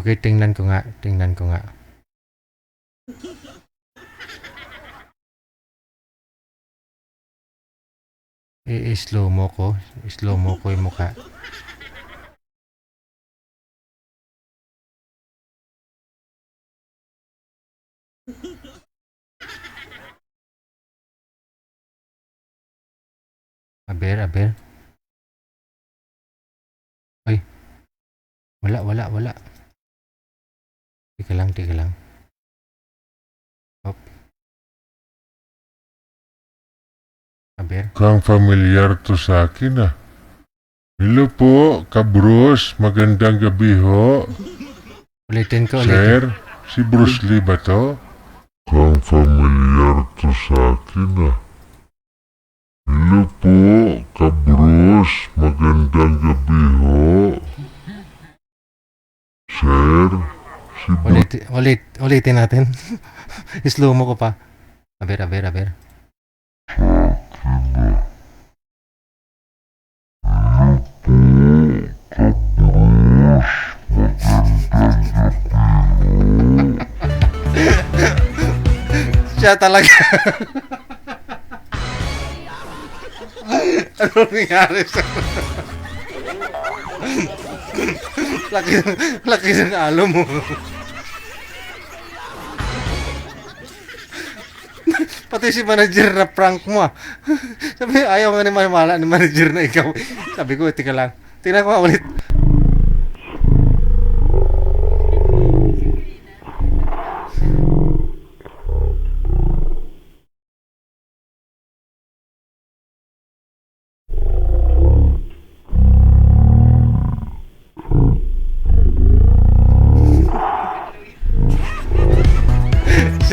Okay, tingnan ko nga. Tingnan ko nga. I-slow mo ko. I-slow mo ko yung mukha. Aber. Ay. Wala. Tika lang. Hop. Aber. Kang familiar to sa akin ah. Hello po, Kabros. Magandang gabi ho. Ulitin ko. Sir, si Bruce Lee ba to? Kang familiar to sa akin ah. Hello po, Kabros. Magandang gabi ho. Sir, si Bruce... Ulitin natin. I-slow mo ko pa. Aber. Siya talaga. Ano nangyari sa... laki ng alo mo. Pati si manager na prank mo ah. Sabi, ayaw nga ni Mamala ni manager na ikaw. Sabi ko, tika lang. Tingnan ko nga ulit.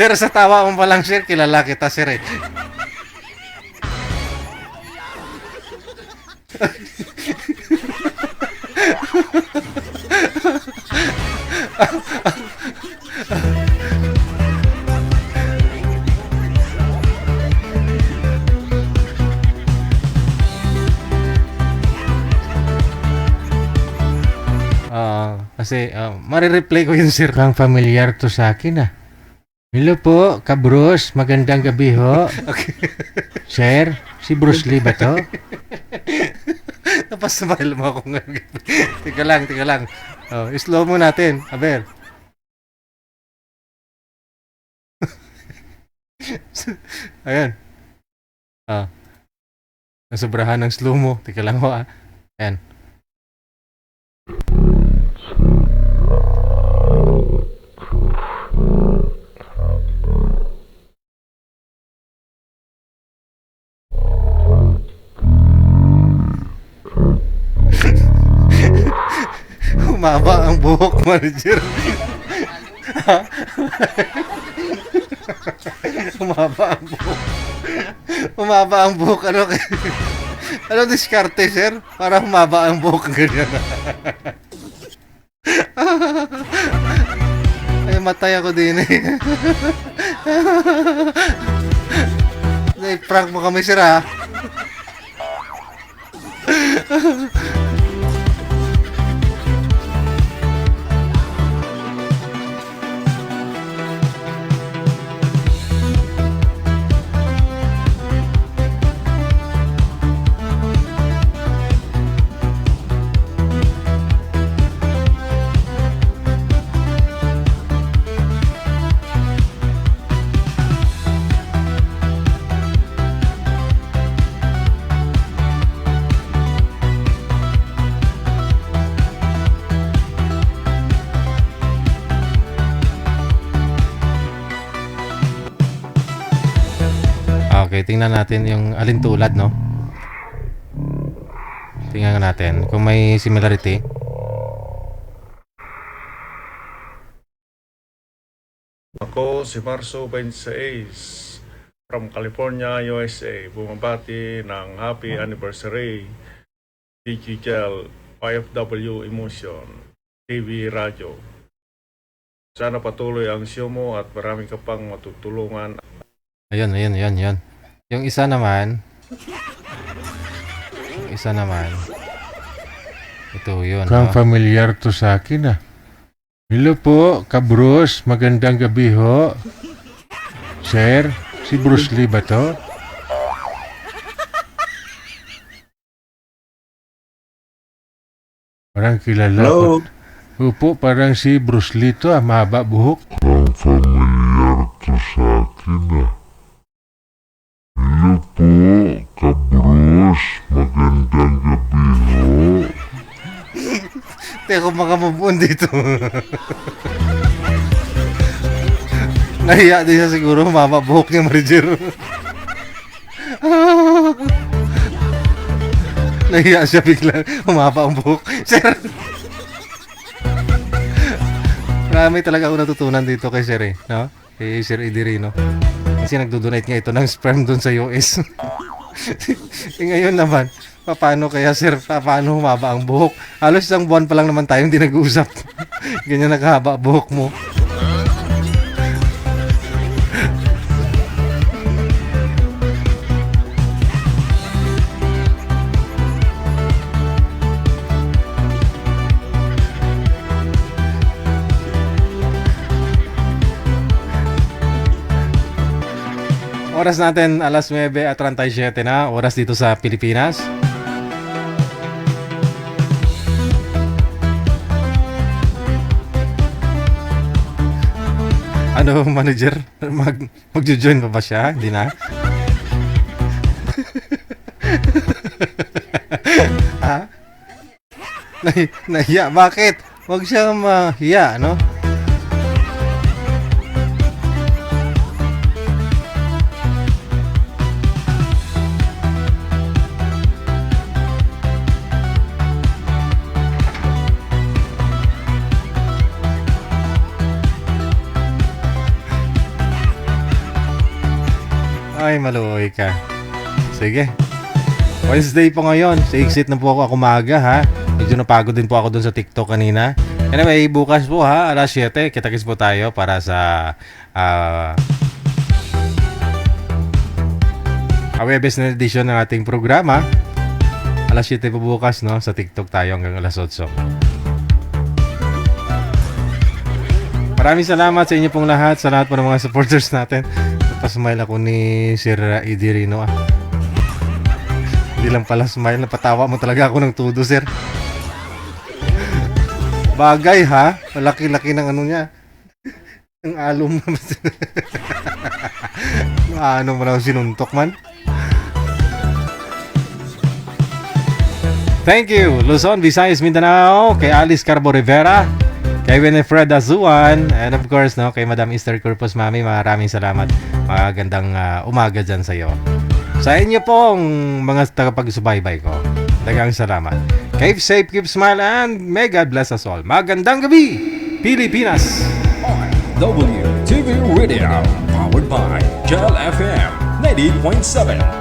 Sir, sa tawa mo pa lang, sir, kilala kita, sir, eh. Kasi, marireplay ko yun, sir. Kang familiar to sa akin, ah. Hello po, Kabros. Magandang gabi ho. Okay. Sir, si Bruce Lee ba to? Napasmile mo ako ngayon. Tika lang. Oh, slow mo natin. Aber. Ayan. Nasobrahan ng slow mo. Tika lang ho ah. Ayan. Humaba ang buhok, manager. Humaba ang buhok. Ano diskarte, sir? Para humaba ang buhok ganyan. Ay, matay ako din eh. Prank mo kami, sir, ha? Okay, tingnan natin yung alin tulad, no? Tingnan natin kung may similarity. Ako si Marso 26 from California, USA. Bumabati ng happy anniversary Digital 5W Emotion TV Radio. Sana patuloy ang show mo at marami ka pang matutulungan. Ayun. Yung isa naman, ito yun. Kang familiar to sa akin ah. Hello po, Kabros. Magandang gabi ho. Sir, si Bruce Lee ba to? Parang kilala ko. Opo, parang si Bruce Lee to, mahaba buhok. Parang familiar to sa akin ah. Hello po, Kabros. Magandang gabi ho. Hindi ako makamabun dito. Nahiya din siya siguro, mama buhok niya, Marijer. Nahiya siya bigla, humaba ang buhok. Sir! Marami talaga ako natutunan dito kay Sir no? Kay Sir Idirino. Kasi nagdo-donate nga ito ng sperm doon sa US. Ngayon naman, paano kaya Sir, paano humaba ang buhok? Halos isang buwan pa lang naman tayong hindi nag-uusap. Ganyan nakahaba buhok mo. Oras natin alas 9:37 na, oras dito sa Pilipinas. Ano, manager? Magjo-join pa ba siya? Hindi na? Ha? Nahiya? Bakit? Huwag siya mahiya, no? Ay, maluoy ka. Sige. Wednesday po ngayon. Sa exit na po ako umaga, ha? Medyo napagod din po ako dun sa TikTok kanina. Anyway, bukas po, ha? Alas 7. Kita-kits po tayo para sa Webes na edition ng ating programa. Alas 7 po bukas, no? Sa TikTok tayo hanggang alas 8. Maraming salamat sa inyo pong lahat, sa lahat po ng mga supporters natin. Napasmile ako ni Sir Idirino ah. Hindi lang pala smile, napatawa mo talaga ako ng todo, sir. Bagay ha, malaki-laki ng ano niya. Ang alom na. Ano mo na sinuntok man. Thank you, Luzon, Visayas, Mindanao, kay Alice Carbo Rivera, kay Winifred Azuan, and of course, no, kay Madam Esther Corpus Mami, maraming salamat. Magandang umaga dyan sa iyo. Sa inyo pong mga tagapagsubaybay ko, dagang salamat. Keep safe, keep smile, and may God bless us all. Magandang gabi, Pilipinas! WTV Radio, powered by Gel FM 90.7.